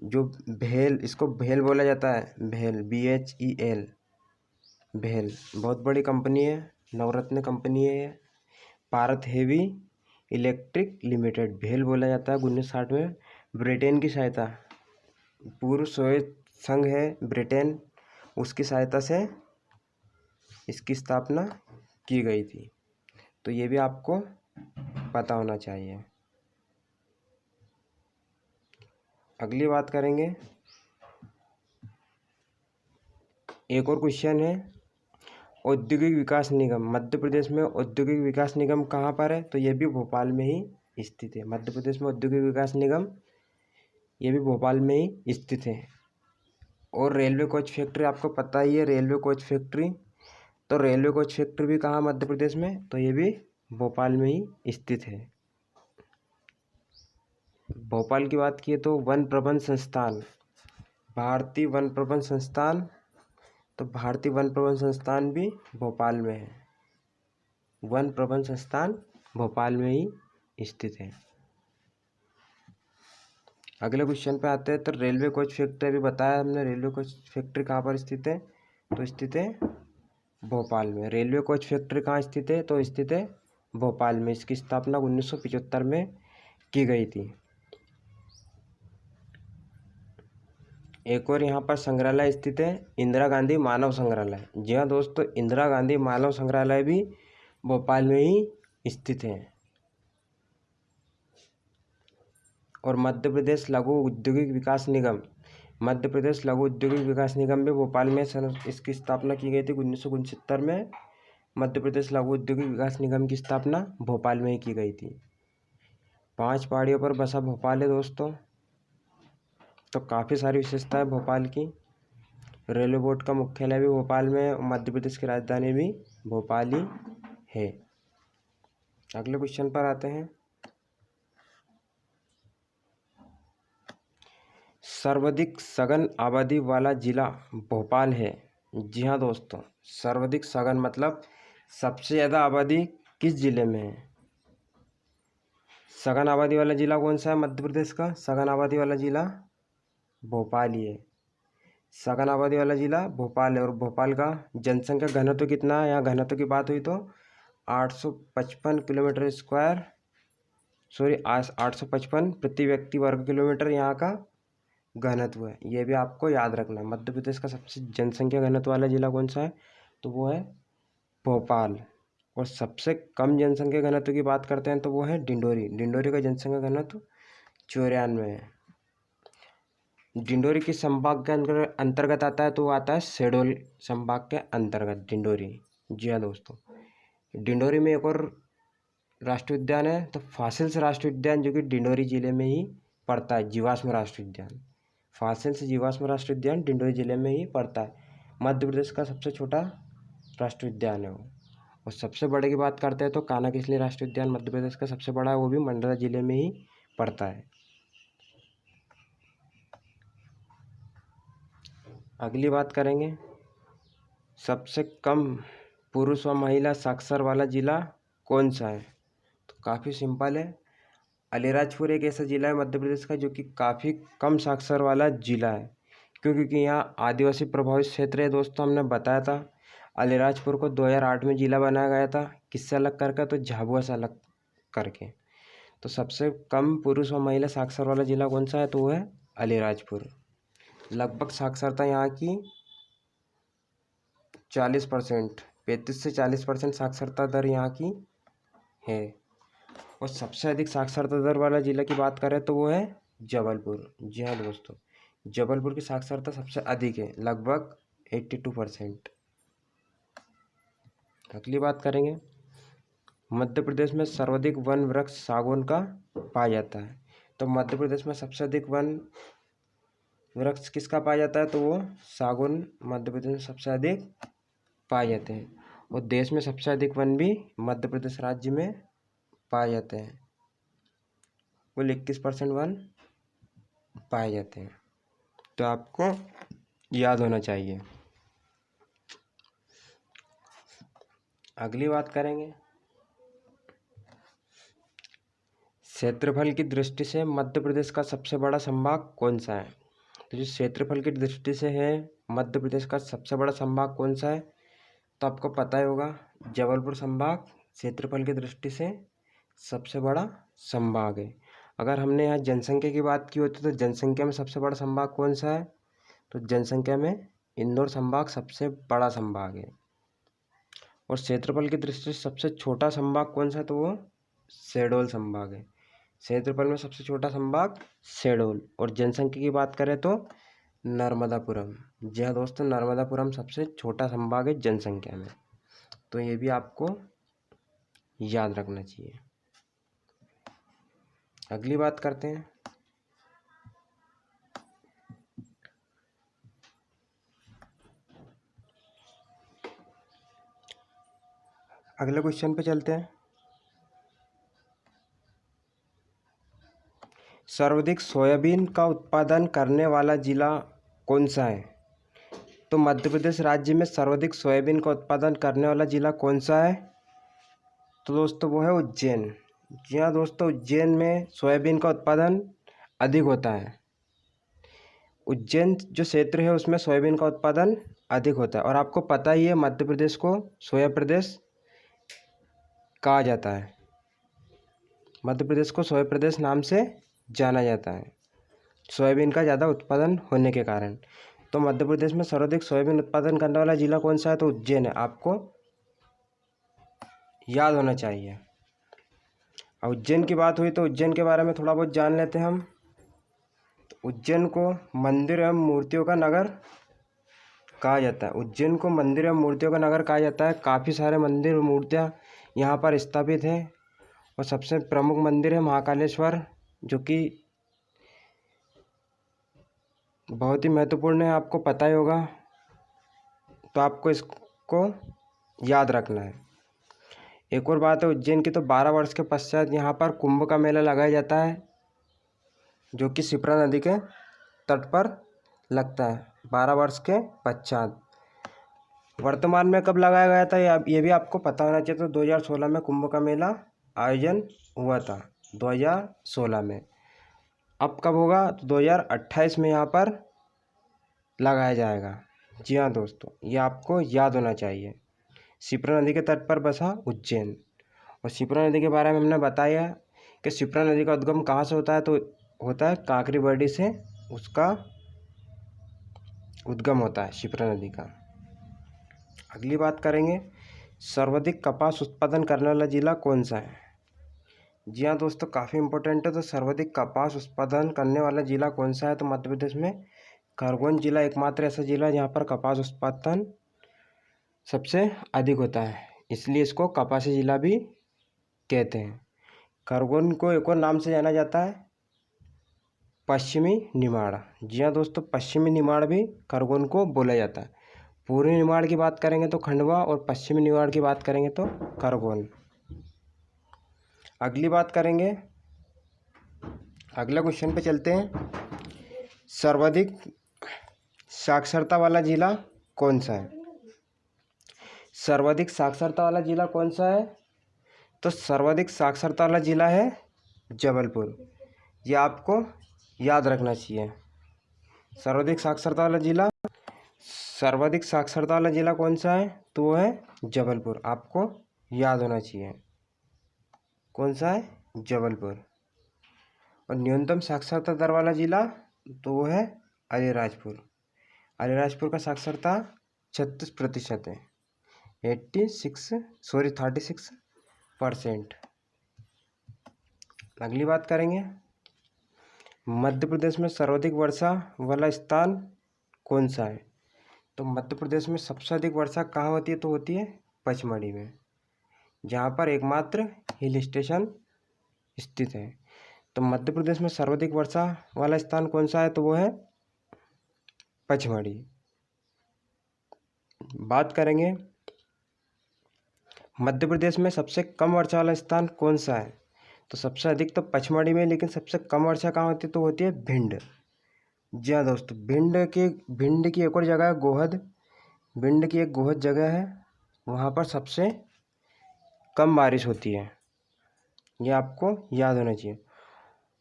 जो भेल, इसको भेल बोला जाता है, भेल, BHEL, भेल बहुत बड़ी कंपनी है, नवरत्न कंपनी है ये। भारत हेवी इलेक्ट्रिक लिमिटेड भेल बोला जाता है। 1960 में ब्रिटेन की सहायता, पूर्व सोवियत संघ है ब्रिटेन, उसकी सहायता से इसकी स्थापना की गई थी। तो ये भी आपको पता होना चाहिए। अगली बात करेंगे, एक और क्वेश्चन है, औद्योगिक विकास निगम, मध्य प्रदेश में औद्योगिक विकास निगम कहाँ पर है? तो ये भी भोपाल में ही स्थित है। मध्य प्रदेश में औद्योगिक विकास निगम, ये भी भोपाल में ही स्थित है। और रेलवे कोच फैक्ट्री आपको पता ही है, रेलवे कोच फैक्ट्री, तो रेलवे कोच फैक्ट्री भी कहाँ मध्य प्रदेश में? तो ये भी भोपाल में ही स्थित है। भोपाल की बात की तो वन प्रबंध संस्थान, भारतीय वन प्रबंध संस्थान, तो भारतीय वन प्रबंध संस्थान भी भोपाल में है। वन प्रबंध संस्थान भोपाल में ही स्थित है। अगले क्वेश्चन पे आते हैं। तो रेलवे कोच फैक्ट्री अभी बताया हमने, रेलवे कोच फैक्ट्री कहाँ पर स्थित है? तो स्थित है भोपाल में। रेलवे कोच फैक्ट्री कहाँ स्थित है? तो स्थित है भोपाल में। इसकी स्थापना 1975 में की गई थी। एक और यहाँ पर संग्रहालय स्थित है, इंदिरा गांधी मानव संग्रहालय। जी हाँ दोस्तों, इंदिरा गांधी मानव संग्रहालय भी भोपाल में ही स्थित है। और मध्य प्रदेश लघु औद्योगिक विकास निगम, मध्य प्रदेश लघु औद्योगिक विकास निगम भी भोपाल में इसकी स्थापना की गई थी 1969 में। मध्य प्रदेश लघु औद्योगिक विकास निगम की स्थापना भोपाल में ही की गई थी। 5 पहाड़ियों पर बसा भोपाल है दोस्तों। तो काफ़ी सारी विशेषताएं भोपाल की। रेलवे बोर्ड का मुख्यालय भी भोपाल में है, मध्य प्रदेश की राजधानी भी भोपाल ही है। अगले क्वेश्चन पर आते हैं। सर्वाधिक सघन आबादी वाला जिला भोपाल है। जी हाँ दोस्तों, सर्वाधिक सघन मतलब सबसे ज़्यादा आबादी किस जिले में है? सघन आबादी वाला जिला कौन सा है मध्य प्रदेश का? सघन आबादी वाला जिला भोपाल ही है। सघन आबादी वाला जिला भोपाल है। और भोपाल का जनसंख्या घनत्व कितना है? यहाँ घनत्व की बात हुई तो 855 किलोमीटर स्क्वायर, 855 प्रति व्यक्ति वर्ग किलोमीटर यहाँ का घनत्व है। ये भी आपको याद रखना है। मध्य प्रदेश का सबसे जनसंख्या घनत्व वाला जिला कौन सा है? तो वो है भोपाल। और सबसे कम जनसंख्या घनत्व की बात करते हैं तो वो है डिंडोरी। डिंडोरी का जनसंख्या घनत्व 94 है। डिंडोरी किस संभाग के अंतर्गत आता है? तो वो आता है शहडोल संभाग के अंतर्गत डिंडोरी। जी हाँ दोस्तों, डिंडोरी में एक और राष्ट्रीय उद्यान है, तो फासिल्स राष्ट्रीय उद्यान, जो कि डिंडोरी जिले में ही पड़ता है। जीवाश्म राष्ट्रीय उद्यान, फासिल्स जीवाश्म राष्ट्रीय उद्यान डिंडोरी जिले में ही पड़ता है। मध्य प्रदेश का सबसे छोटा राष्ट्रीय उद्यान है वो। और सबसे बड़े की बात करते हैं तो कान्हा-किसली राष्ट्रीय उद्यान मध्य प्रदेश का सबसे बड़ा है, वो भी मंडला जिले में ही पड़ता है। अगली बात करेंगे, सबसे कम पुरुष व महिला साक्षर वाला जिला कौन सा है? तो काफ़ी सिंपल है, अलीराजपुर एक ऐसा जिला है मध्य प्रदेश का जो कि काफ़ी कम साक्षर वाला जिला है, क्योंकि यहाँ आदिवासी प्रभावित क्षेत्र है दोस्तों। हमने बताया था अलीराजपुर को 2008 में जिला बनाया गया था, किससे अलग करके? तो झाबुआ से अलग करके। तो सबसे कम पुरुष व महिला साक्षर वाला जिला कौन सा है? तो वो है अलीराजपुर। लगभग साक्षरता यहाँ की 40%, 35 से 40% साक्षरता दर यहाँ की है। और सबसे अधिक साक्षरता दर वाला जिला की बात करें तो वो है जबलपुर। जी हाँ दोस्तों, जबलपुर की साक्षरता सबसे अधिक है, लगभग 82%। अगली बात करेंगे, मध्य प्रदेश में सर्वाधिक वन वृक्ष सागौन का पाया जाता है। तो मध्य प्रदेश में सबसे अधिक वन वृक्ष किसका पाया जाता है? तो वो सागौन मध्य प्रदेश में सबसे अधिक पाए जाते हैं। और देश में सबसे अधिक वन भी मध्य प्रदेश राज्य में पाए जाते हैं, कुल 21% वन पाए जाते हैं। तो आपको याद होना चाहिए। अगली बात करेंगे, क्षेत्रफल की दृष्टि से मध्य प्रदेश का सबसे बड़ा संभाग कौन सा है? तो जो क्षेत्रफल की दृष्टि से है मध्य प्रदेश का सबसे बड़ा संभाग कौन सा है? तो आपको पता ही होगा, जबलपुर संभाग क्षेत्रफल की दृष्टि से सबसे बड़ा संभाग है। अगर हमने यहाँ जनसंख्या की बात की होती तो जनसंख्या में सबसे बड़ा संभाग कौन सा है? तो जनसंख्या में इंदौर संभाग सबसे बड़ा संभाग है। और क्षेत्रफल की दृष्टि से सबसे छोटा संभाग कौन सा है? तो वो शहडोल संभाग है। क्षेत्रफल में सबसे छोटा संभाग शहडोल। और जनसंख्या की बात करें तो नर्मदापुरम। जी हाँ दोस्तों, नर्मदापुरम सबसे छोटा संभाग है जनसंख्या में। तो ये भी आपको याद रखना चाहिए। अगली बात करते हैं, अगले क्वेश्चन पे चलते हैं। सर्वाधिक सोयाबीन का उत्पादन करने वाला जिला कौन सा है? तो मध्य प्रदेश राज्य में सर्वाधिक सोयाबीन का उत्पादन करने वाला जिला कौन सा है? तो दोस्तों वो है उज्जैन। जी हाँ दोस्तों, उज्जैन में सोयाबीन का उत्पादन अधिक होता है। उज्जैन जो क्षेत्र है उसमें सोयाबीन का उत्पादन अधिक होता है। और आपको पता ही है मध्य प्रदेश को सोया प्रदेश कहा जाता है। मध्य प्रदेश को सोया प्रदेश नाम से जाना जाता है, सोयाबीन का ज़्यादा उत्पादन होने के कारण। तो मध्य प्रदेश में सर्वाधिक सोयाबीन उत्पादन करने वाला जिला कौन सा है? तो उज्जैन है, आपको याद होना चाहिए। और उज्जैन की बात हुई तो उज्जैन के बारे में थोड़ा बहुत जान लेते हैं हम। तो उज्जैन को मंदिर एवं मूर्तियों का नगर कहा जाता है। उज्जैन को मंदिर एवं मूर्तियों का नगर कहा जाता है। काफ़ी सारे मंदिर और मूर्तियाँ यहाँ पर स्थापित हैं। और सबसे प्रमुख मंदिर है महाकालेश्वर, जो कि बहुत ही महत्वपूर्ण है, आपको पता ही होगा। तो आपको इसको याद रखना है। एक और बात है उज्जैन की, तो 12 वर्ष के पश्चात यहाँ पर कुंभ का मेला लगाया जाता है, जो कि शिप्रा नदी के तट पर लगता है 12 वर्ष के पश्चात। वर्तमान में कब लगाया गया था ये भी आपको पता होना चाहिए। तो 2016 में कुंभ का मेला आयोजन हुआ था, 2016 में। अब कब होगा? तो 2028 में यहाँ पर लगाया जाएगा। जी हाँ दोस्तों, ये आपको याद होना चाहिए। शिप्रा नदी के तट पर बसा उज्जैन। और शिप्रा नदी के बारे में हमने बताया कि शिप्रा नदी का उद्गम कहाँ से होता है? तो होता है काकरीबर्डी से, उसका उद्गम होता है शिप्रा नदी का। अगली बात करेंगे, सर्वाधिक कपास उत्पादन करने वाला जिला कौन सा है? जी हाँ दोस्तों, काफ़ी इंपॉर्टेंट है। तो सर्वाधिक कपास उत्पादन करने वाला जिला कौन सा है? तो मध्य प्रदेश में खरगोन जिला एकमात्र ऐसा जिला है जहाँ पर कपास उत्पादन सबसे अधिक होता है, इसलिए इसको कपासी जिला भी कहते हैं। खरगोन को एक और नाम से जाना जाता है, पश्चिमी निमाड़। जी हाँ दोस्तों, पश्चिमी निमाड़ भी खरगोन को बोला जाता है। पूर्वी निमाड़ की बात करेंगे तो खंडवा, और पश्चिमी निमाड़ की बात करेंगे तो खरगोन। अगली बात करेंगे, अगला क्वेश्चन पे चलते हैं। सर्वाधिक साक्षरता वाला जिला कौन सा है? सर्वाधिक साक्षरता वाला जिला कौन सा है? तो सर्वाधिक साक्षरता वाला जिला है जबलपुर। ये आपको याद रखना चाहिए। सर्वाधिक साक्षरता वाला जिला, सर्वाधिक साक्षरता वाला जिला कौन सा है? तो वो है जबलपुर। आपको याद होना चाहिए कौन सा है, जबलपुर। और न्यूनतम साक्षरता दर वाला जिला तो वो है अलीराजपुर। अलीराजपुर का साक्षरता 36% है, 36%। अगली बात करेंगे, मध्य प्रदेश में सर्वाधिक वर्षा वाला स्थान कौन सा है? तो मध्य प्रदेश में सबसे अधिक वर्षा कहाँ होती है? तो होती है पचमढ़ी में, जहाँ पर एकमात्र हिल स्टेशन स्थित है। तो मध्य प्रदेश में सर्वाधिक वर्षा वाला स्थान कौन सा है? तो वो है पचमढ़ी। बात करेंगे, मध्य प्रदेश में सबसे कम वर्षा वाला स्थान कौन सा है? तो सबसे अधिक तो पचमढ़ी में, लेकिन सबसे कम वर्षा कहाँ होती है? तो होती है भिंड। जी हाँ दोस्तों, भिंड की एक और जगह है गोहद। भिंड की एक गोहद जगह है, वहाँ पर सबसे कम बारिश होती है, ये आपको याद होना चाहिए।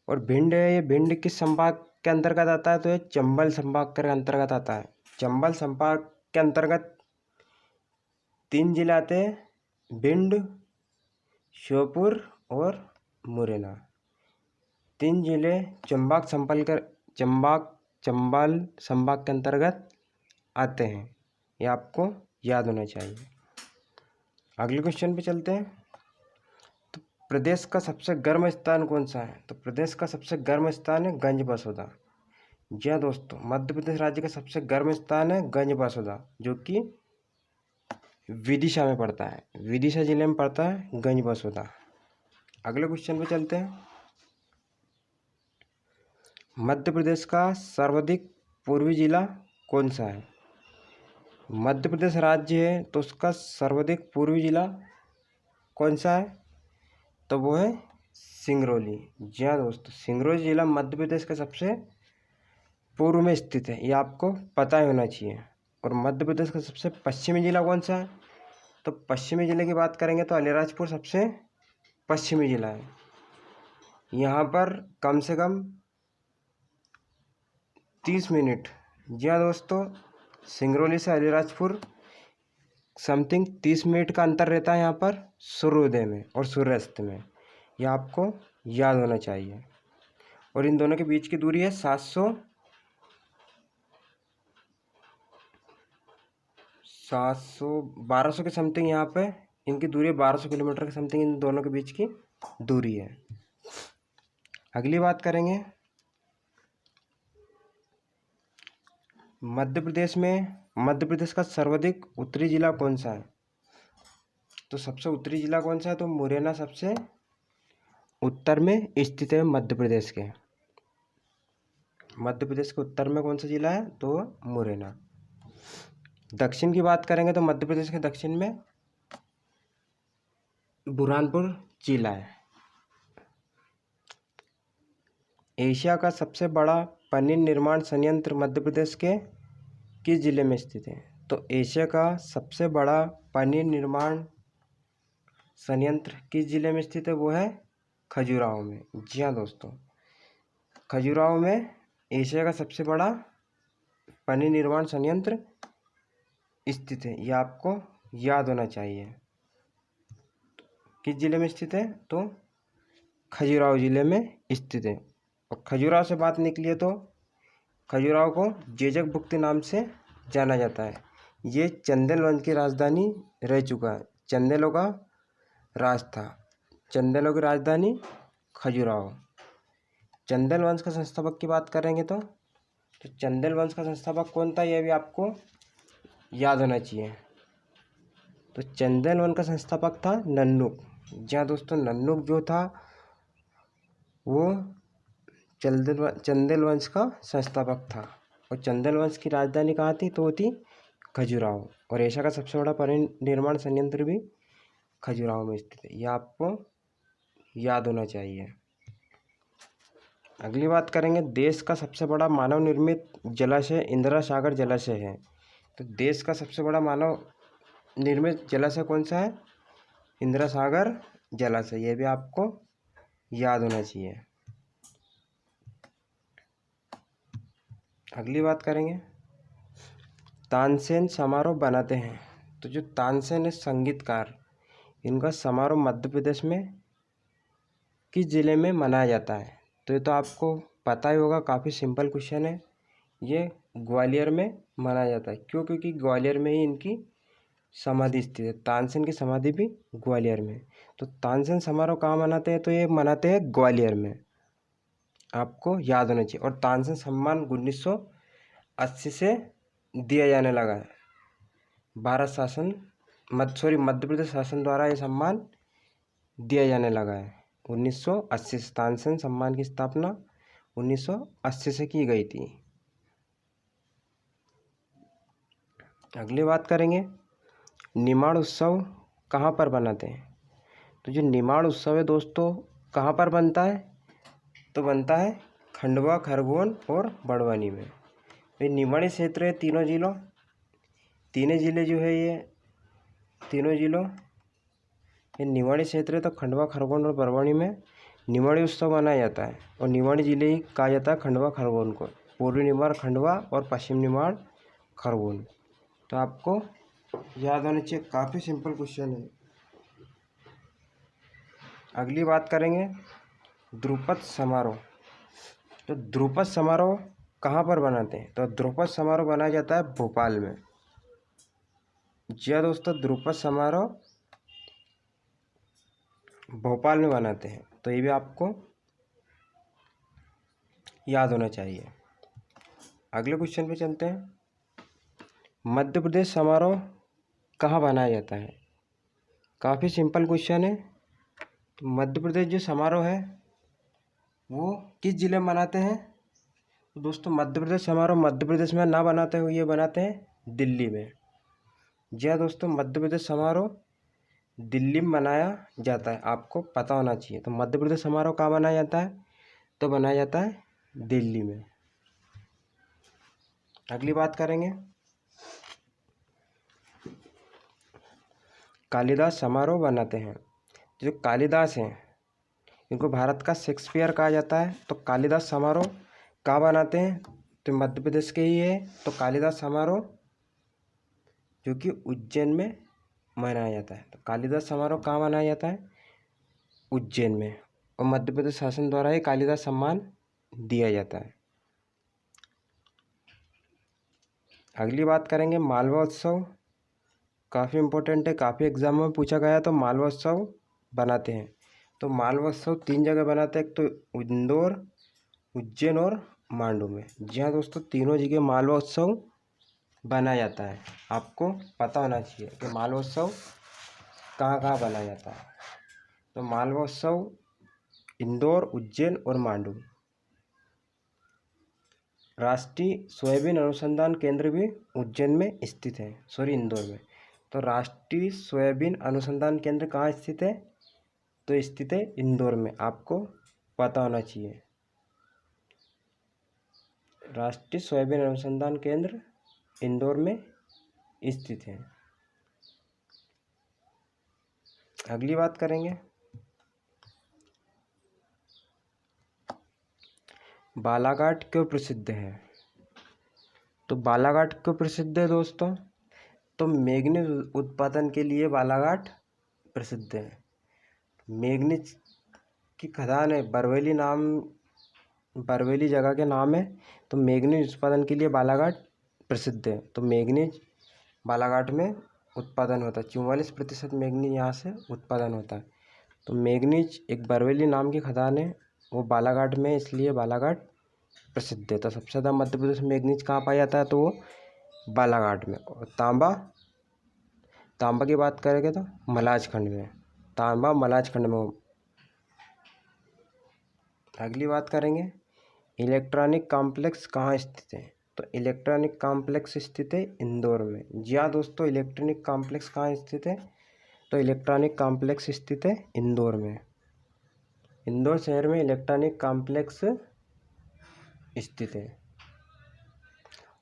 और भिंड है, ये भिंड किस संभाग के अंतर्गत आता है? तो ये चंबल संभाग के अंतर्गत आता है। चंबल संभाग के अंतर्गत 3 जिले आते हैं, भिंड, श्योपुर और मुरैना। 3 जिले चंबल संभाग के अंतर्गत आते हैं, ये आपको याद होना चाहिए। अगले क्वेश्चन पे चलते हैं। तो प्रदेश का सबसे गर्म स्थान कौन सा है? तो प्रदेश का सबसे गर्म स्थान है गंज बसोदा। जी हाँ दोस्तों, मध्य प्रदेश राज्य का सबसे गर्म स्थान है गंज बसोदा, जो कि विदिशा में पड़ता है। विदिशा जिले में पड़ता है गंज बसोदा। अगले क्वेश्चन पे चलते हैं। मध्य प्रदेश का सर्वाधिक पूर्वी जिला कौन सा है? मध्य प्रदेश राज्य है तो उसका सर्वाधिक पूर्वी जिला कौन सा है? तो वो है सिंगरौली। जी हाँ दोस्तों, सिंगरौली जिला मध्य प्रदेश का सबसे पूर्व में स्थित है, ये आपको पता ही होना चाहिए। और मध्य प्रदेश का सबसे पश्चिमी जिला कौन सा है? तो पश्चिमी जिले की बात करेंगे तो अलीराजपुर सबसे पश्चिमी जिला है। यहाँ पर कम से कम 30 मिनट, जी हाँ दोस्तों, सिंगरौली से अलीराजपुर समथिंग 30 मिनट का अंतर रहता है यहाँ पर सूर्योदय में और सूर्यास्त में, यह आपको याद होना चाहिए। और इन दोनों के बीच की दूरी है 1200 के समथिंग, यहाँ पे इनकी दूरी 1200 किलोमीटर के समथिंग, इन दोनों के बीच की दूरी है। अगली बात करेंगे, मध्य प्रदेश का सर्वाधिक उत्तरी जिला कौन सा है? तो सबसे उत्तरी जिला कौन सा है? तो मुरैना सबसे उत्तर में स्थित है मध्य प्रदेश के। मध्य प्रदेश के उत्तर में कौन सा जिला है? तो मुरैना। दक्षिण की बात करेंगे तो मध्य प्रदेश के दक्षिण में बुरहानपुर जिला है। एशिया का सबसे बड़ा पनीर निर्माण संयंत्र मध्य प्रदेश के किस जिले में स्थित है? तो एशिया का सबसे बड़ा पनीर निर्माण संयंत्र किस जिले में स्थित है? वो है खजुराहो में। जी हाँ दोस्तों, खजुराहो में एशिया का सबसे बड़ा पनीर निर्माण संयंत्र स्थित है, यह आपको याद होना चाहिए। किस जिले में स्थित है? तो खजुराहो जिले में स्थित है। और खजुराहो से बात निकली है तो खजुराहो को जेजक भुक्ति नाम से जाना जाता है। ये चंदेल वंश की राजधानी रह चुका है, चंदेलों का राज था। चंदेलों की राजधानी खजुराहो। चंदेल वंश का संस्थापक की बात करेंगे तो चंदेल वंश का संस्थापक कौन था, यह भी आपको याद होना चाहिए। तो चंदेल वंश का संस्थापक था नन्नुक। जहाँ दोस्तों नन्नुक जो था वो चंदेल वंश का संस्थापक था। और चंदेल वंश की राजधानी कहाँ थी, तो वो थी खजुराहो। और एशिया का सबसे बड़ा परिनिर्माण संयंत्र भी खजुराहो में स्थित है। यह आपको याद होना चाहिए। अगली बात करेंगे, देश का सबसे बड़ा मानव निर्मित जलाशय इंदिरा सागर जलाशय है। तो देश का सबसे बड़ा मानव निर्मित जलाशय कौन सा है, इंदिरा सागर जलाशय। यह भी आपको याद होना चाहिए। अगली बात करेंगे, तानसेन समारोह बनाते हैं। तो जो तानसेन है संगीतकार, इनका समारोह मध्य प्रदेश में किस जिले में मनाया जाता है। तो ये तो आपको पता ही होगा, काफ़ी सिंपल क्वेश्चन है। ये ग्वालियर में मनाया जाता है। क्यों, क्योंकि ग्वालियर में ही इनकी समाधि स्थित है। तानसेन की समाधि भी ग्वालियर में। तो तानसेन समारोह कहाँ मनाते हैं, तो ये मनाते हैं ग्वालियर में। आपको याद होना चाहिए। और तानसेन सम्मान 1980 से दिया जाने लगा है। भारत शासन मध्य प्रदेश शासन द्वारा ये सम्मान दिया जाने लगा है 1980 से। तानसेन सम्मान की स्थापना 1980 से की गई थी। अगली बात करेंगे, निमाड़ उत्सव कहाँ पर बनाते हैं। तो जो निमाड़ उत्सव है दोस्तों कहाँ पर बनता है, तो बनता है खंडवा, खरगोन और बड़वानी में। ये निमाड़ी क्षेत्र है, तीनों जिले जो है ये तीनों जिलों ये निमाड़ी क्षेत्र है। तो खंडवा, खरगोन और बड़वानी में निमाड़ी उत्सव मनाया जाता है। और निमाड़ी जिले ही कहा जाता है खंडवा खरगोन को। पूर्वी निमाड़ खंडवा और पश्चिम निमाड़ खरगोन। तो आपको याद होना चाहिए, काफ़ी सिंपल क्वेश्चन है। अगली बात करेंगे, ध्रुपद समारोह। तो ध्रुपद समारोह कहाँ पर बनाते हैं, तो ध्रुपद समारोह बनाया जाता है भोपाल में। जी हाँ दोस्तों, ध्रुपद समारोह भोपाल में बनाते हैं। तो ये भी आपको याद होना चाहिए। अगले क्वेश्चन पे चलते हैं, मध्य प्रदेश समारोह कहाँ बनाया जाता है। काफ़ी सिंपल क्वेश्चन है। तो मध्य प्रदेश जो समारोह है वो किस जिले में मनाते हैं, तो दोस्तों मध्य प्रदेश समारोह मध्य प्रदेश में ना बनाते हुए ये बनाते हैं दिल्ली में। जी हाँ दोस्तों, मध्य प्रदेश समारोह दिल्ली में मनाया जाता है। आपको पता होना चाहिए। तो मध्य प्रदेश समारोह कहाँ मनाया जाता है, तो बनाया जाता है दिल्ली में। अगली बात करेंगे, कालिदास समारोह बनाते हैं। जो कालिदास हैं इनको भारत का शेक्सपियर कहा जाता है। तो कालिदास समारोह कहाँ बनाते हैं, तो मध्य प्रदेश के ही है। तो कालिदास समारोह जो कि उज्जैन में मनाया जाता है। तो कालिदास समारोह कहाँ मनाया जाता है, उज्जैन में। और मध्य प्रदेश शासन द्वारा ही कालिदास सम्मान दिया जाता है। अगली बात करेंगे, मालवा उत्सव। काफ़ी इम्पोर्टेंट है, काफ़ी एग्जामों में पूछा गया है। तो मालवा उत्सव बनाते हैं। तो मालवा उत्सव 3 जगह बनाते हैं, एक तो इंदौर, उज्जैन और मांडू में। जी हाँ दोस्तों, तीनों जगह मालवा उत्सव बनाया जाता है। आपको पता होना चाहिए कि मालवा उत्सव कहाँ कहाँ बनाया जाता है। तो मालवा उत्सव इंदौर, उज्जैन और मांडू। राष्ट्रीय सोयाबीन अनुसंधान केंद्र भी उज्जैन में स्थित है, सॉरी इंदौर में। तो राष्ट्रीय सोयाबीन अनुसंधान केंद्र कहाँ स्थित है, तो स्थित है इंदौर में। आपको पता होना चाहिए। राष्ट्रीय सोयाबीन अनुसंधान केंद्र इंदौर में स्थित है। अगली बात करेंगे, बालाघाट क्यों प्रसिद्ध है। तो बालाघाट क्यों प्रसिद्ध है दोस्तों, तो मैंगनीज उत्पादन के लिए बालाघाट प्रसिद्ध है। मैंगनीज की खदान है, बरवेली जगह के नाम है। तो मैंगनीज उत्पादन के लिए बालाघाट प्रसिद्ध है। तो मैंगनीज बालाघाट में उत्पादन होता है। 44% मैंगनीज यहाँ से उत्पादन होता है। तो मैंगनीज एक बरेली नाम की खदान है, वो बालाघाट में, इसलिए बालाघाट प्रसिद्ध है। तो सबसे ज़्यादा मध्य प्रदेश में मैंगनीज कहाँ पाया जाता है, तो वो बालाघाट में। और तांबा की बात करेंगे तो मलाजखंड में, तांबा मलाजखंड में। अगली बात करेंगे इलेक्ट्रॉनिक कॉम्प्लेक्स कहाँ स्थित है, तो इलेक्ट्रॉनिक कॉम्प्लेक्स स्थित है इंदौर में। जी हाँ दोस्तों, इलेक्ट्रॉनिक कॉम्प्लेक्स कहाँ स्थित है, तो इलेक्ट्रॉनिक कॉम्प्लेक्स स्थित है इंदौर में। इंदौर शहर में इलेक्ट्रॉनिक कॉम्प्लेक्स स्थित है।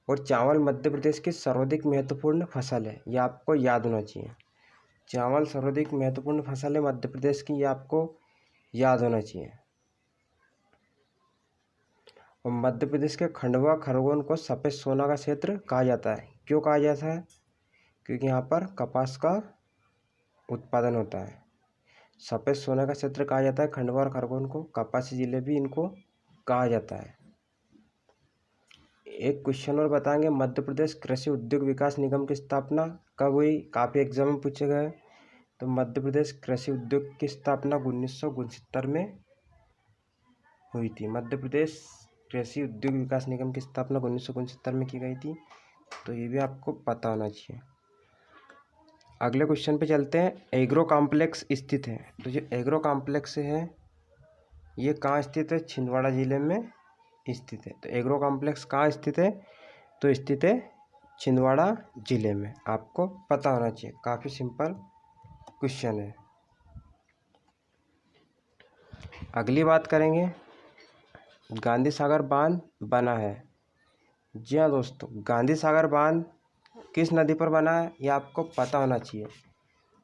और चावल मध्य प्रदेश की सर्वाधिक महत्वपूर्ण फसल है, ये आपको याद होना चाहिए। चावल सर्वाधिक महत्वपूर्ण फसल है मध्य प्रदेश की, ये आपको याद होना चाहिए। और मध्य प्रदेश के खंडवा खरगोन को सफ़ेद सोना का क्षेत्र कहा जाता है। क्यों कहा जाता है, क्योंकि यहाँ पर कपास का उत्पादन होता है। सफ़ेद सोना का क्षेत्र कहा जाता है खंडवा और खरगोन को, कपासी जिले भी इनको कहा जाता है। एक क्वेश्चन और बताएंगे, मध्य प्रदेश कृषि उद्योग विकास निगम की स्थापना कब हुई, काफ़ी एग्जाम में पूछे गए। तो मध्य प्रदेश कृषि उद्योग की स्थापना 1969 में हुई थी। मध्य प्रदेश कृषि उद्योग विकास निगम की स्थापना 1969 में की गई थी, तो ये भी आपको पता होना चाहिए। अगले क्वेश्चन पे चलते हैं। एग्रो कॉम्प्लेक्स स्थित है, तो जो एग्रो कॉम्प्लेक्स है ये कहाँ स्थित है, छिंदवाड़ा जिले में स्थित है। तो एग्रो कॉम्प्लेक्स कहाँ स्थित है, तो स्थित है छिंदवाड़ा जिले में, आपको पता होना चाहिए। काफ़ी सिंपल क्वेश्चन है। अगली बात करेंगे, गांधी सागर बांध बना है। जी हाँ दोस्तों, गांधी सागर बांध किस नदी पर बना है, ये आपको पता होना चाहिए।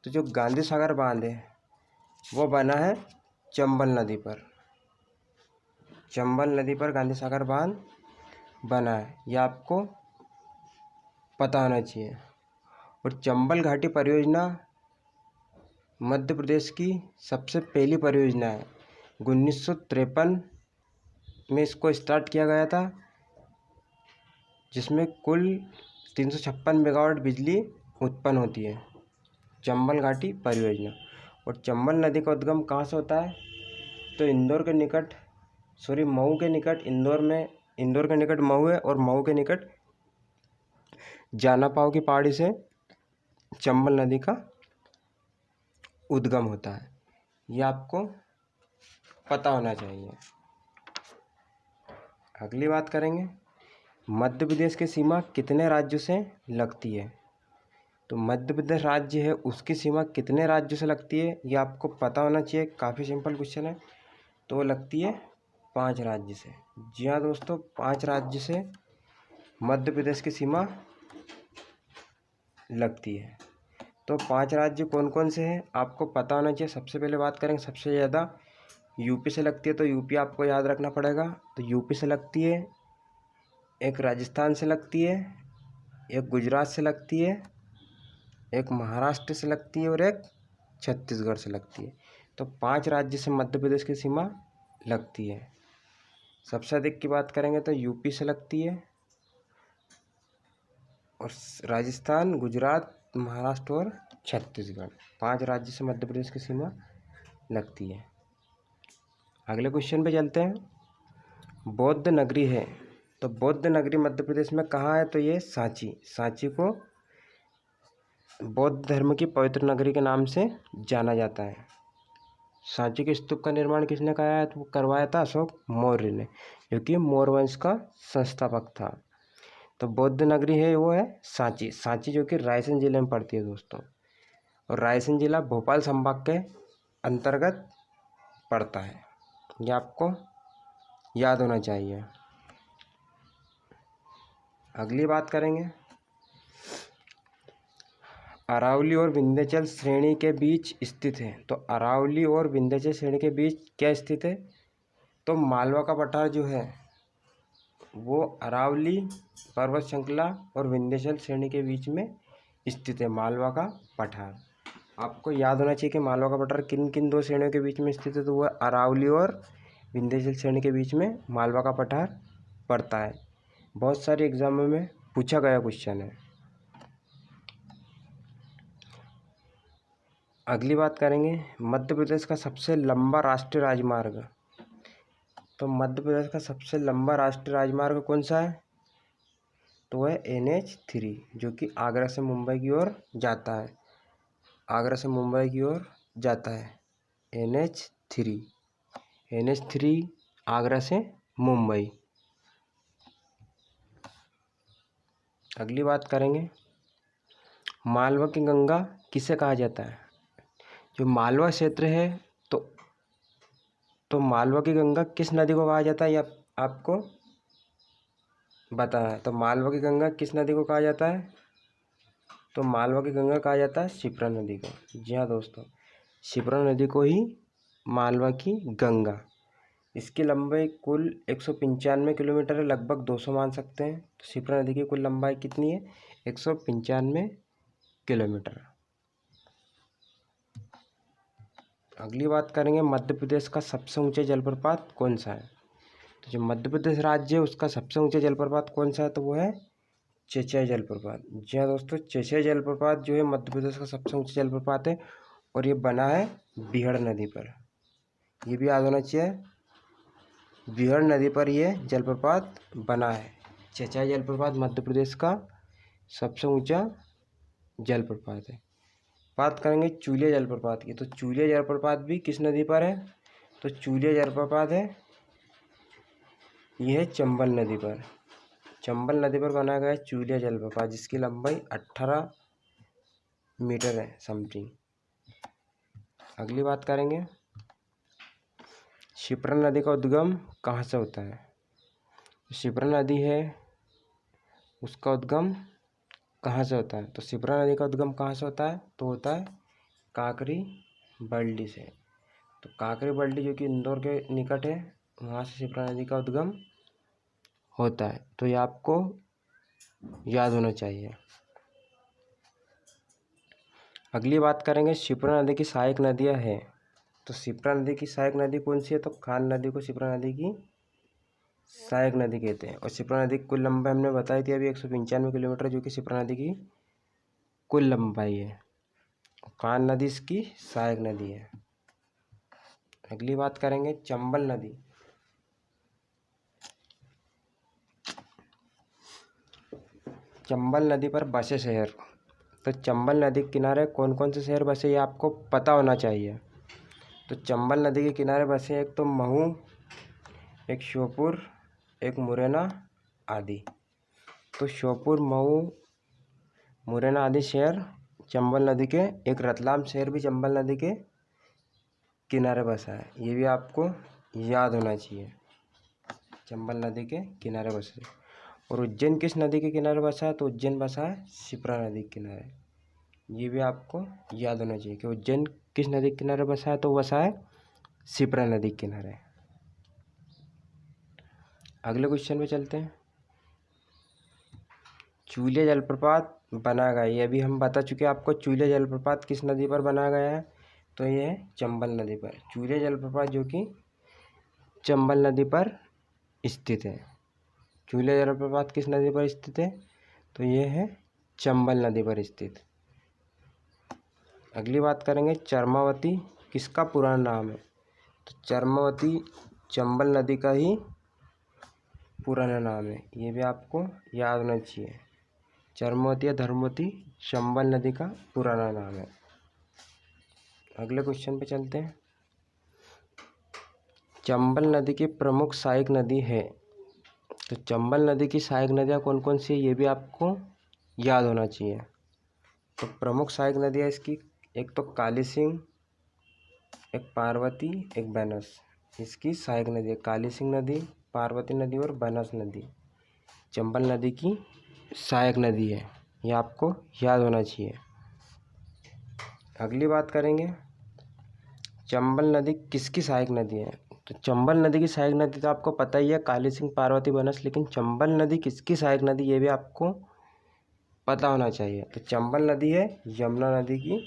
तो जो गांधी सागर बांध है वो बना है चंबल नदी पर। चंबल नदी पर गांधी सागर बांध बना है, ये आपको पता होना चाहिए। और चंबल घाटी परियोजना मध्य प्रदेश की सबसे पहली परियोजना है। 1953 में इसको स्टार्ट किया गया था, जिसमें कुल 356 मेगावाट बिजली उत्पन्न होती है, चंबल घाटी परियोजना। और चंबल नदी का उद्गम कहाँ से होता है, तो इंदौर के निकट, मऊ के निकट इंदौर के निकट मऊ है, और मऊ के निकट जानापाव की पहाड़ी से चंबल नदी का उद्गम होता है, ये आपको पता होना चाहिए। अगली बात करेंगे, मध्य प्रदेश की सीमा कितने राज्यों से लगती है, तो मध्य प्रदेश राज्य है उसकी सीमा कितने राज्यों से लगती है, ये आपको पता होना चाहिए। काफ़ी सिंपल क्वेश्चन है। तो वो लगती है 5 राज्य से। जी हाँ दोस्तों, 5 राज्य से मध्य प्रदेश की सीमा लगती है। तो 5 राज्य कौन कौन से हैं, आपको पता होना चाहिए। सबसे पहले बात करेंगे, सबसे ज़्यादा यूपी से लगती है, तो यूपी आपको याद रखना पड़ेगा। तो यूपी से लगती है, एक राजस्थान से लगती है, एक गुजरात से लगती है, एक महाराष्ट्र से लगती है, और एक छत्तीसगढ़ से लगती है। तो 5 राज्य से मध्य प्रदेश की सीमा लगती है। सबसे अधिक की बात करेंगे तो यूपी से लगती है, और राजस्थान, गुजरात, महाराष्ट्र और छत्तीसगढ़, 5 राज्य से मध्य प्रदेश की सीमा लगती है। अगले क्वेश्चन पे चलते हैं। बौद्ध नगरी है, तो बौद्ध नगरी मध्य प्रदेश में कहाँ है, तो ये सांची को बौद्ध धर्म की पवित्र नगरी के नाम से जाना जाता है। सांची के स्तूप का निर्माण किसने कराया, तो करवाया था अशोक मौर्य ने, जो कि मौर्य वंश का संस्थापक था। तो बौद्ध नगरी है वो है सांची, जो कि रायसेन जिले में पड़ती है दोस्तों। और रायसेन जिला भोपाल संभाग के अंतर्गत पड़ता है, ये आपको याद होना चाहिए। अगली बात करेंगे, अरावली और विंध्याचल श्रेणी के बीच स्थित है। तो अरावली और विंध्याचल श्रेणी के बीच क्या स्थित है, तो मालवा का पठार जो है वो अरावली पर्वत श्रृंखला और विंध्याचल श्रेणी के बीच में स्थित है, मालवा का पठार। आपको याद होना चाहिए कि मालवा का पठार किन किन 2 श्रेणियों के बीच में स्थित है, तो वह अरावली और विंध्याचल श्रेणी के बीच में मालवा का पठार पड़ता है। बहुत सारे एग्जामों में पूछा गया क्वेश्चन है। अगली बात करेंगे मध्य प्रदेश का सबसे लंबा राष्ट्रीय राजमार्ग। तो मध्य प्रदेश का सबसे लंबा राष्ट्रीय राजमार्ग कौन सा है? तो वह NH3, जो कि आगरा से मुंबई की ओर जाता है। आगरा से मुंबई की ओर जाता है NH3। NH3 आगरा से मुंबई। अगली बात करेंगे मालवा की गंगा किसे कहा जाता है? जो मालवा क्षेत्र है तो मालवा की गंगा किस नदी को कहा जाता है, ये आपको बताना है। तो मालवा की गंगा किस नदी को कहा जाता है? तो मालवा की गंगा कहा जाता है शिप्रा नदी को। जी हाँ दोस्तों, शिप्रा नदी को ही मालवा की गंगा। इसकी लंबाई कुल 195 किलोमीटर है, लगभग 200 मान सकते हैं। तो शिप्रा नदी की कुल लंबाई कितनी है? 195 किलोमीटर। अगली बात करेंगे मध्य प्रदेश का सबसे ऊंचा जलप्रपात कौन सा है? तो जो मध्य प्रदेश राज्य है उसका सबसे ऊंचा जलप्रपात कौन सा है? तो वो है चेचाई जलप्रपात। जी हाँ दोस्तों, चेचाई जलप्रपात जो है मध्य प्रदेश का सबसे ऊंचा जलप्रपात है और ये बना है बीहड़ नदी पर। ये भी याद होना चाहिए, बीहड़ नदी पर ये जलप्रपात बना है। चेचाई जलप्रपात मध्य प्रदेश का सबसे ऊंचा जलप्रपात है। बात करेंगे चूलिया जलप्रपात की। तो चूलिया जलप्रपात भी किस नदी पर है? तो चूलिया जलप्रपात है यह है चंबल नदी पर। चंबल नदी पर बनाया गया चूलिया जलप्रपात, जिसकी लंबाई 18 मीटर है समथिंग। अगली बात करेंगे शिप्रा नदी का उद्गम कहाँ से होता है? शिप्रा नदी है उसका उद्गम कहाँ से होता है? तो शिप्रा नदी का उद्गम कहाँ से होता है? तो होता है काकरी बल्डी से। तो काकरी बल्डी जो कि इंदौर के निकट है, वहाँ से शिप्रा नदी का उद्गम होता है। तो ये आपको याद होना चाहिए। अगली बात करेंगे शिप्रा नदी की सहायक नदियाँ हैं। तो शिप्रा नदी की सहायक नदी कौन सी है? तो खान नदी को शिप्रा नदी की सहायक नदी कहते हैं। और शिप्रा नदी की कुल लंबाई हमने बताई थी अभी 195 किलोमीटर, जो कि शिप्रा नदी की कुल लंबाई है। कान नदी इसकी सहायक नदी है। अगली बात करेंगे चंबल नदी। चंबल नदी पर बसे शहर। तो चंबल नदी के किनारे कौन कौन से शहर बसे ये आपको पता होना चाहिए। तो चंबल नदी के किनारे बसे एक तो महू, एक श्योपुर, एक मुरैना आदि। तो श्योपुर, महू, मुरैना आदि शहर चंबल नदी के, एक रतलाम शहर भी चंबल नदी के किनारे बसा है। ये भी आपको याद होना चाहिए, चंबल नदी के किनारे बसा है। और उज्जैन किस नदी के किनारे बसा है? तो उज्जैन बसा है शिप्रा नदी के किनारे। ये भी आपको याद होना चाहिए कि उज्जैन किस नदी के किनारे बसा है? तो बसा है शिप्रा नदी के किनारे। अगले क्वेश्चन पे चलते हैं। चूलिया जलप्रपात बनाया गया, ये भी हम बता चुके हैं आपको। चूलिया जलप्रपात किस नदी पर बनाया गया है? तो ये है चंबल नदी पर। चूलिया जलप्रपात जो कि चंबल नदी पर स्थित है। चूलिया जलप्रपात किस नदी पर स्थित है? तो ये है चंबल नदी पर स्थित। अगली बात करेंगे चरमावती किसका पुराना नाम है? तो चरमावती चंबल नदी का ही पुराना नाम है। ये भी आपको याद होना चाहिए। चरमावती या धर्मवती चंबल नदी का पुराना नाम है। अगले क्वेश्चन पे चलते हैं। चंबल नदी की प्रमुख सहायक नदी है। तो चंबल नदी की सहायक नदियाँ कौन कौन सी है ये भी आपको याद होना चाहिए। तो प्रमुख सहायक नदियाँ इसकी एक तो काली सिंह, एक पार्वती, एक बनस। इसकी सहायक नदी है काली सिंह नदी, पार्वती नदी और बनस नदी चंबल नदी की सहायक नदी है। ये आपको याद होना चाहिए। अगली बात करेंगे चंबल नदी किसकी सहायक नदी है? तो चंबल नदी की सहायक नदी तो आपको पता ही है, काली सिंह, पार्वती, बनस। लेकिन चंबल नदी किसकी सहायक नदी ये भी आपको पता होना चाहिए। तो चंबल नदी है यमुना नदी की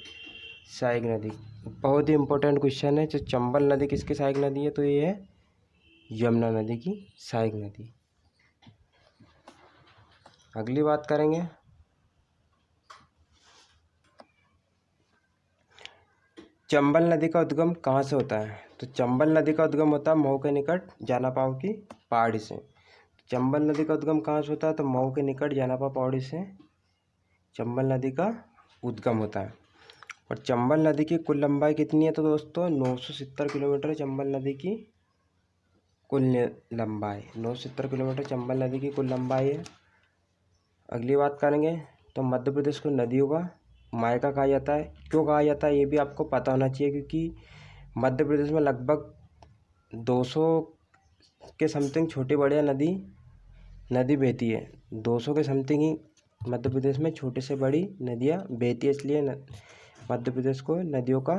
सहायक नदी। बहुत ही इंपॉर्टेंट क्वेश्चन है। जो चंबल नदी किसकी सहायक नदी है? तो ये है यमुना नदी की सहायक नदी। अगली बात करेंगे चंबल नदी का उद्गम कहाँ से होता है? तो चंबल नदी का उद्गम होता है मऊ के निकट जानापाव की पहाड़ी से। चंबल नदी का उद्गम कहाँ से होता है? तो मऊ के निकट जानापाव पहाड़ी से चंबल नदी का उद्गम होता है। और चंबल नदी की कुल लंबाई कितनी है? तो दोस्तों 970 किलोमीटर चंबल नदी की कुल लंबाई, 970 किलोमीटर चंबल नदी की कुल लंबाई है। अगली बात करेंगे तो मध्य प्रदेश को नदियों का मायका कहा जाता है। क्यों कहा जाता है ये भी आपको पता होना चाहिए, क्योंकि मध्य प्रदेश में लगभग 200 के समथिंग छोटी बड़ी नदी बहती है। 200 के समथिंग ही मध्य प्रदेश में छोटे से बड़ी नदियाँ बहती है, इसलिए मध्य प्रदेश को नदियों का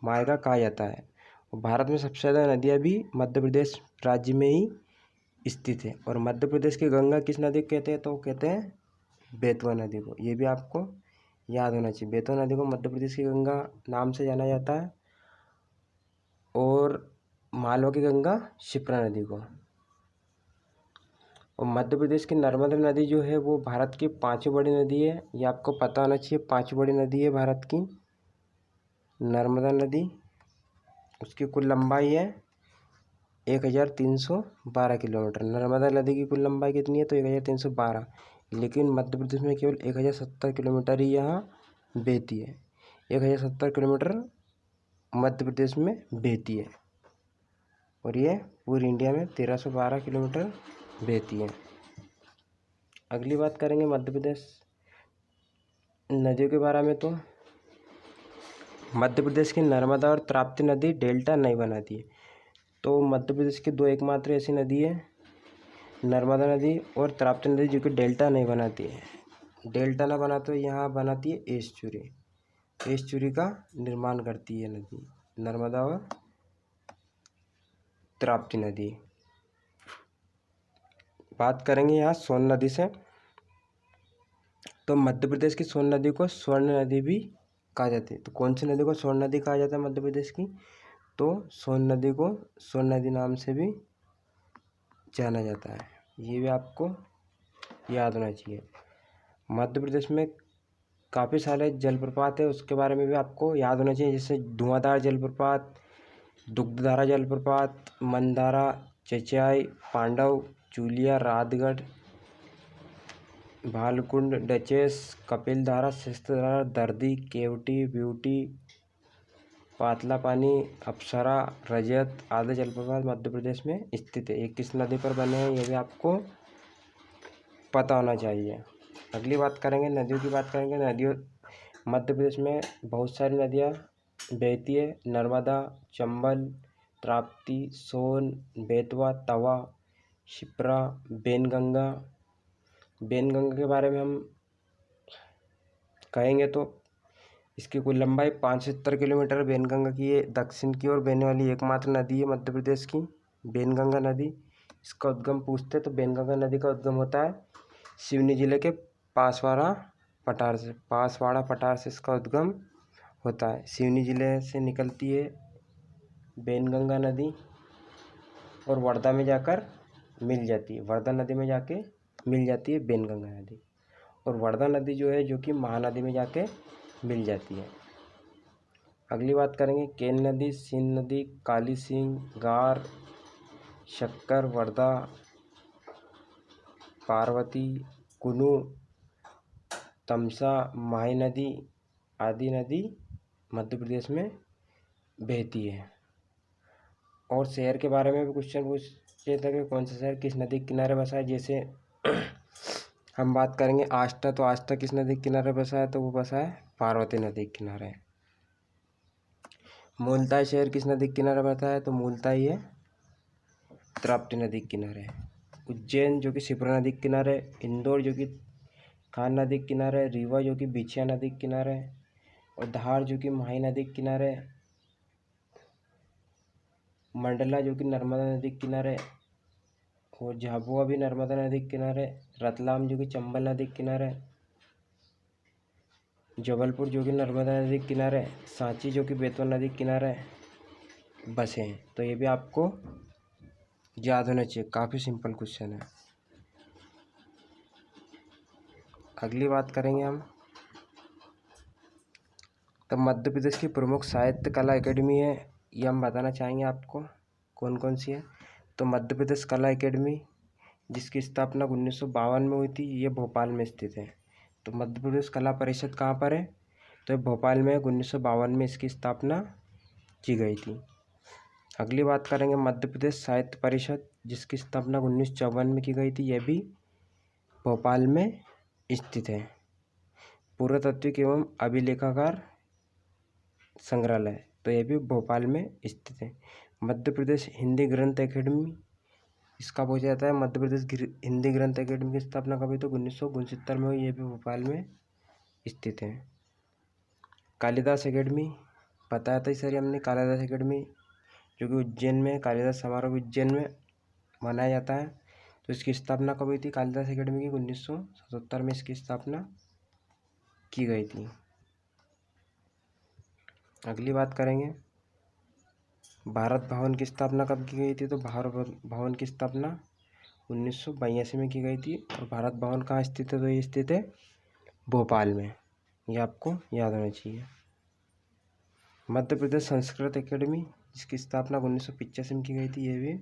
मायका कहा जाता है। और भारत में सबसे ज़्यादा नदियाँ भी मध्य प्रदेश राज्य में ही स्थित है। और मध्य प्रदेश की गंगा किस नदी को कहते हैं? तो कहते हैं बेतवा नदी को। ये भी आपको याद होना चाहिए। बेतवा नदी को मध्य प्रदेश की गंगा नाम से जाना जाता है, और मालवा की गंगा शिप्रा नदी को। और मध्य प्रदेश की नर्मदा नदी जो है वो भारत की 5वीं बड़ी नदी है। ये आपको पता होना चाहिए, 5वीं बड़ी नदी है भारत की नर्मदा नदी। उसकी कुल लंबाई है 1312 किलोमीटर। नर्मदा नदी की कुल लंबाई कितनी है? तो 1312। लेकिन मध्य प्रदेश में केवल 1070 किलोमीटर ही यहाँ बहती है। 1070 किलोमीटर मध्य प्रदेश में बहती है, और ये पूरी इंडिया में 1312 किलोमीटर बहती है। अगली बात करेंगे मध्य प्रदेश नदियों के बारे में। तो मध्य प्रदेश की नर्मदा और ताप्ती नदी डेल्टा नहीं बनाती है। तो मध्य प्रदेश की दो एकमात्र ऐसी नदी है, नर्मदा नदी और ताप्ती नदी, जो कि डेल्टा नहीं बनाती है। डेल्टा ना बनाते हुए यहाँ बनाती है एस्चुरी। एस्चुरी का निर्माण करती है नदी नर्मदा और ताप्ती नदी। बात करेंगे यहाँ सोन नदी से। तो मध्य प्रदेश की सोन नदी को स्वर्ण नदी भी कहा जाता है। तो कौन सी नदी को स्वर्ण नदी कहा जाता है मध्य प्रदेश की? तो सोन नदी को स्वर्ण नदी नाम से भी जाना जाता है। ये भी आपको याद होना चाहिए। मध्य प्रदेश में काफ़ी सारे जलप्रपात है, उसके बारे में भी आपको याद होना चाहिए, जैसे धुआंधार जलप्रपात, दुग्धधारा जलप्रपात, मंदारा, चचाई, पांडव, चूलिया, राधगढ़, भालकुंड, डचेस, कपिलधारा, शस्त्रधारा, दर्दी, केवटी, ब्यूटी, पातला पानी, अप्सरा, रजत आदि जलप्रपात मध्य प्रदेश में स्थित है। ये किस नदी पर बने हैं ये भी आपको पता होना चाहिए। अगली बात करेंगे नदियों की बात करेंगे। नदियों मध्य प्रदेश में बहुत सारी नदियाँ बहती है। नर्मदा, चंबल, ताप्ती, सोन, बेतवा, तवा, शिप्रा, बेनगंगा। बेनगंगा के बारे में हम कहेंगे तो इसकी कुल लंबाई 570 किलोमीटर बेनगंगा की। ये दक्षिण की ओर बहने वाली एकमात्र नदी है मध्य प्रदेश की, बेनगंगा नदी। इसका उद्गम पूछते तो बेनगंगा नदी का उद्गम होता है सिवनी जिले के पासवाड़ा पठार से इसका उद्गम होता है। सिवनी जिले से निकलती है बेनगंगा नदी और वर्धा में जाकर मिल जाती है। वर्धा नदी में जाके मिल जाती है बेनगंगा नदी। और वर्धा नदी जो है, जो कि महानदी में जाके मिल जाती है। अगली बात करेंगे केन नदी, सीन नदी, काली सिंह, गार, शक्कर, वर्धा, पार्वती, कुनू, तमसा, माही नदी आदि नदी मध्य प्रदेश में बहती है। और शहर के बारे में भी क्वेश्चन पूछे थे कि कौन सा शहर किस नदी के किनारे बसा है। जैसे हम बात करेंगे आष्टा, तो आष्टा किस नदी के किनारे बसा है? तो वो बसा है पार्वती नदी के किनारे। मूलताई शहर किस नदी के किनारे बसा है? तो मूलताई है ताप्ती नदी के किनारे। उज्जैन जो कि शिप्रा नदी के किनारे, इंदौर जो कि खान नदी के किनारे, रीवा जो कि बिछिया नदी के किनारे, और धार जो कि माही नदी के किनारे, मंडला जो कि नर्मदा नदी के किनारे, और झाबुआ भी नर्मदा नदी के किनारे, रतलाम जो कि चंबल नदी के किनारे, जबलपुर जो कि नर्मदा नदी के किनारे, सांची जो कि बेतवा नदी के किनारे बसे हैं। तो ये भी आपको याद होना चाहिए, काफ़ी सिंपल क्वेश्चन है। अगली बात करेंगे हम तो मध्य प्रदेश की प्रमुख साहित्य कला एकेडमी है, ये हम बताना चाहेंगे आपको कौन कौन सी है। तो मध्य प्रदेश कला एकेडमी, जिसकी स्थापना 1952 में हुई थी, ये भोपाल में स्थित है। तो मध्य प्रदेश कला परिषद कहाँ पर है, तो ये भोपाल में 1952 में इसकी स्थापना की गई थी। अगली बात करेंगे मध्य प्रदेश साहित्य परिषद, जिसकी स्थापना 1954 में की गई थी, यह भी भोपाल में स्थित है। पुरातात्विक एवं अभिलेखागार संग्रहालय, तो यह भी भोपाल में स्थित है। मध्य प्रदेश हिंदी ग्रंथ एकेडमी, इसका पूछा जाता है मध्य प्रदेश हिंदी ग्रंथ एकेडमी की स्थापना कब हुई, तो 1969 में हुई, यह भी भोपाल में स्थित है। कालिदास एकेडमी बताया था सर हमने, कालिदास एकेडमी जो कि उज्जैन में, कालिदास समारोह उज्जैन में मनाया जाता है। तो इसकी स्थापना कब हुई थी कालिदास एकेडमी की, 1977 में इसकी स्थापना की गई थी। अगली बात करेंगे भारत भवन की स्थापना कब की गई थी, तो भारत भवन की स्थापना 1982 में की गई थी। और भारत भवन कहाँ स्थित है, तो ये स्थित है भोपाल में, ये आपको याद होना चाहिए। मध्य प्रदेश संस्कृत एकेडमी, जिसकी स्थापना 1985 में की गई थी, ये भी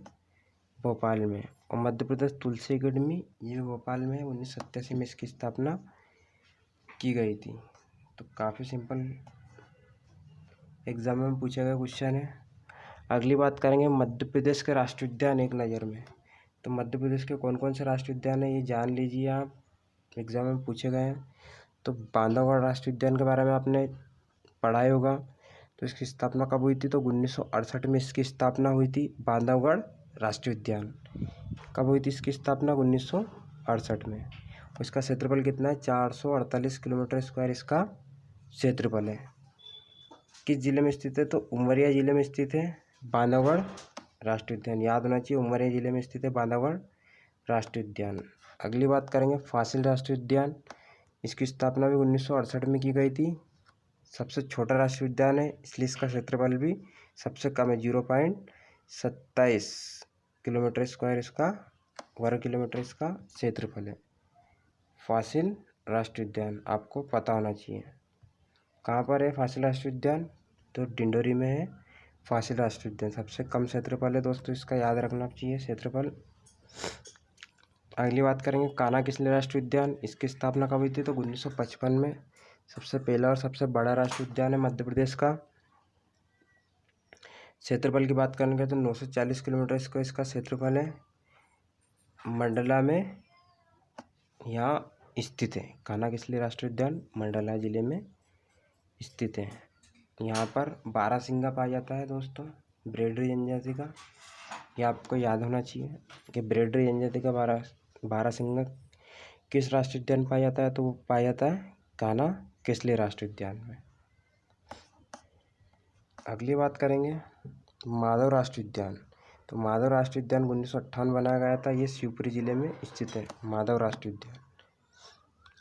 भोपाल में। और मध्य प्रदेश तुलसी एकेडमी, ये भी भोपाल में, 1987 में इसकी स्थापना की गई थी। तो काफ़ी सिंपल एग्जाम में पूछा गया क्वेश्चन है। अगली बात करेंगे मध्य प्रदेश के राष्ट्रीय उद्यान एक नज़र में। तो मध्य प्रदेश के कौन कौन से राष्ट्रीय उद्यान हैं, ये जान लीजिए आप, एग्जाम में पूछे गए हैं। तो बांधवगढ़ राष्ट्रीय उद्यान के बारे में आपने पढ़ा ही होगा। तो इसकी स्थापना कब हुई थी, तो 1968 में इसकी स्थापना हुई थी। बांधवगढ़ राष्ट्रीय उद्यान कब हुई थी इसकी स्थापना, 1968 में। इसका क्षेत्रफल कितना है, 448 किलोमीटर स्क्वायर इसका क्षेत्रफल है। किस जिले में स्थित है, तो उमरिया जिले में स्थित है बांधवगढ़ राष्ट्रीय उद्यान, याद होना चाहिए, उमरिया जिले में स्थित है बांधवगढ़ राष्ट्रीय उद्यान। अगली बात करेंगे फासिल राष्ट्रीय उद्यान, इसकी स्थापना भी 1968 में की गई थी। सबसे छोटा राष्ट्रीय उद्यान है, इसलिए इसका क्षेत्रफल भी सबसे कम है, 0.27 किलोमीटर स्क्वायर इसका वर्ग किलोमीटर इसका क्षेत्रफल है। फासिल राष्ट्रीय उद्यान आपको पता होना चाहिए। कहाँ पर है फासिल राष्ट्रीय उद्यान, तो डिंडोरी में है फासिल राष्ट्रीय उद्यान। सबसे कम क्षेत्रफल है दोस्तों, इसका याद रखना चाहिए क्षेत्रफल। अगली बात करेंगे कान्हा किसली राष्ट्रीय उद्यान, इसकी स्थापना कब हुई थी, तो 1955 में। सबसे पहला और सबसे बड़ा राष्ट्रीय उद्यान है मध्य प्रदेश का। क्षेत्रफल की बात करेंगे तो 940 किलोमीटर इसका क्षेत्रफल है। मंडला में यहाँ स्थित है कान्हा किसली राष्ट्रीय उद्यान, मंडला जिले में स्थित है। यहाँ पर बारहसिंगा पाया जाता है दोस्तों, ब्रेडरी जनजाति का, ये आपको याद होना चाहिए कि ब्रेडरी जनजाति का बारहसिंगा किस राष्ट्रीय उद्यान पाया जाता है, तो वो पाया जाता है कान्हा किसली राष्ट्रीय उद्यान में। अगली बात करेंगे माधव राष्ट्रीय उद्यान। तो माधव राष्ट्रीय उद्यान 1958 बनाया गया था, ये शिवपुरी जिले में स्थित है माधव राष्ट्रीय उद्यान।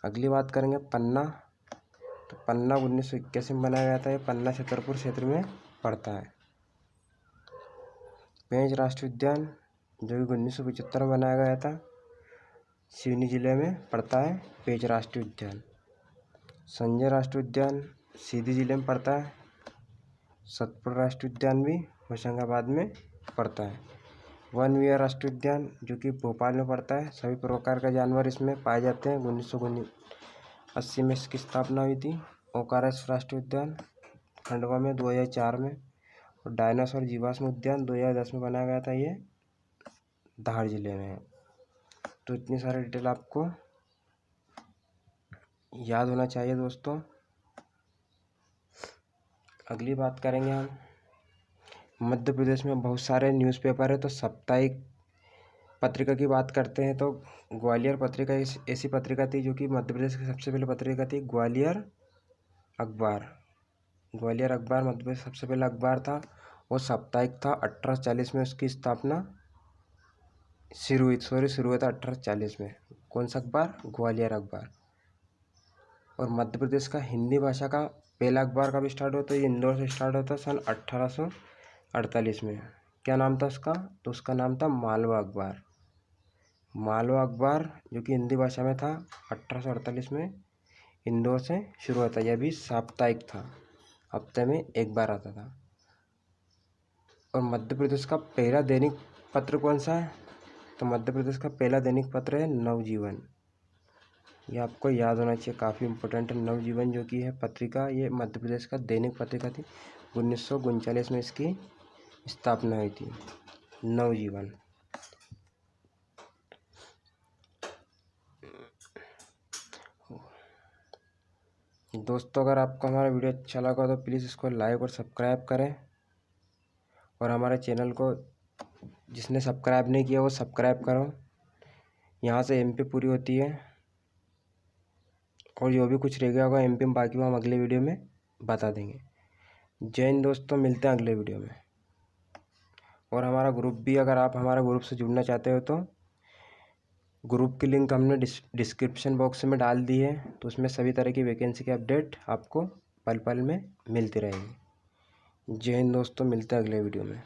अगली बात करेंगे पन्ना। तो पन्ना 1981 में बनाया गया था, ये पन्ना छतरपुर क्षेत्र में पड़ता है। पेंच राष्ट्रीय उद्यान जो कि 1975 में बनाया गया था, सिवनी जिले में पड़ता है पेंच राष्ट्रीय उद्यान। संजय राष्ट्रीय उद्यान सीधी जिले में पड़ता है। सतपुर राष्ट्रीय उद्यान भी होशंगाबाद में पड़ता है। वन विहार राष्ट्रीय उद्यान जो कि भोपाल में पड़ता है, सभी प्रकार के जानवर इसमें पाए जाते हैं। 1980 में इसकी स्थापना हुई थी। ओकारेश्वर राष्ट्रीय उद्यान खंडवा में 2004 में। और डायनासोर जीवाश्म उद्यान 2010 में बनाया गया था, ये धार जिले में है। तो इतनी सारी डिटेल आपको याद होना चाहिए दोस्तों। अगली बात करेंगे हम मध्य प्रदेश में बहुत सारे न्यूज़पेपर है, तो साप्ताहिक पत्रिका की बात करते हैं तो ग्वालियर पत्रिका ऐसी पत्रिका थी जो कि मध्य प्रदेश की सबसे पहले पत्रिका थी। ग्वालियर अखबार मध्य प्रदेश सबसे पहला अखबार था, वो साप्ताहिक था। 1840 में उसकी स्थापना शुरू हुआ था 1840 में। कौन सा अखबार, ग्वालियर अखबार। और मध्य प्रदेश का हिंदी भाषा का पहला अखबार कब स्टार्ट होता है, ये इंदौर से स्टार्ट होता है सन 1848 में। क्या नाम था उसका, तो उसका नाम था मालवा अखबार। मालवा अखबार जो कि हिंदी भाषा में था, 1848 में इंदौर से शुरू हुआ था। यह भी साप्ताहिक था। हफ्ते में एक बार आता था। और मध्य प्रदेश का पहला दैनिक पत्र कौन सा है? तो मध्य प्रदेश का पहला दैनिक पत्र है नवजीवन। ये आपको याद होना चाहिए, काफ़ी इम्पोर्टेंट है। नवजीवन जो कि है पत्रिका, ये मध्य प्रदेश का दैनिक पत्रिका थी। 1939 में इसकी स्थापना हुई थी, नवजीवन। दोस्तों, अगर आपको हमारा वीडियो अच्छा लगा तो प्लीज़ इसको लाइक और सब्सक्राइब करें, और हमारे चैनल को जिसने सब्सक्राइब नहीं किया वो सब्सक्राइब करो। यहाँ से एमपी पूरी होती है, और जो भी कुछ रह गया होगा एमपी में बाकी वो हम अगले वीडियो में बता देंगे। जय हिंद दोस्तों, मिलते हैं अगले वीडियो में। और हमारा ग्रुप भी, अगर आप हमारा ग्रुप से जुड़ना चाहते हो तो ग्रुप की लिंक हमने डिस्क्रिप्शन बॉक्स में डाल दी है, तो उसमें सभी तरह की वैकेंसी के अपडेट आपको पल पल में मिलती रहेगी। जय हिंद दोस्तों, मिलते हैं अगले वीडियो में।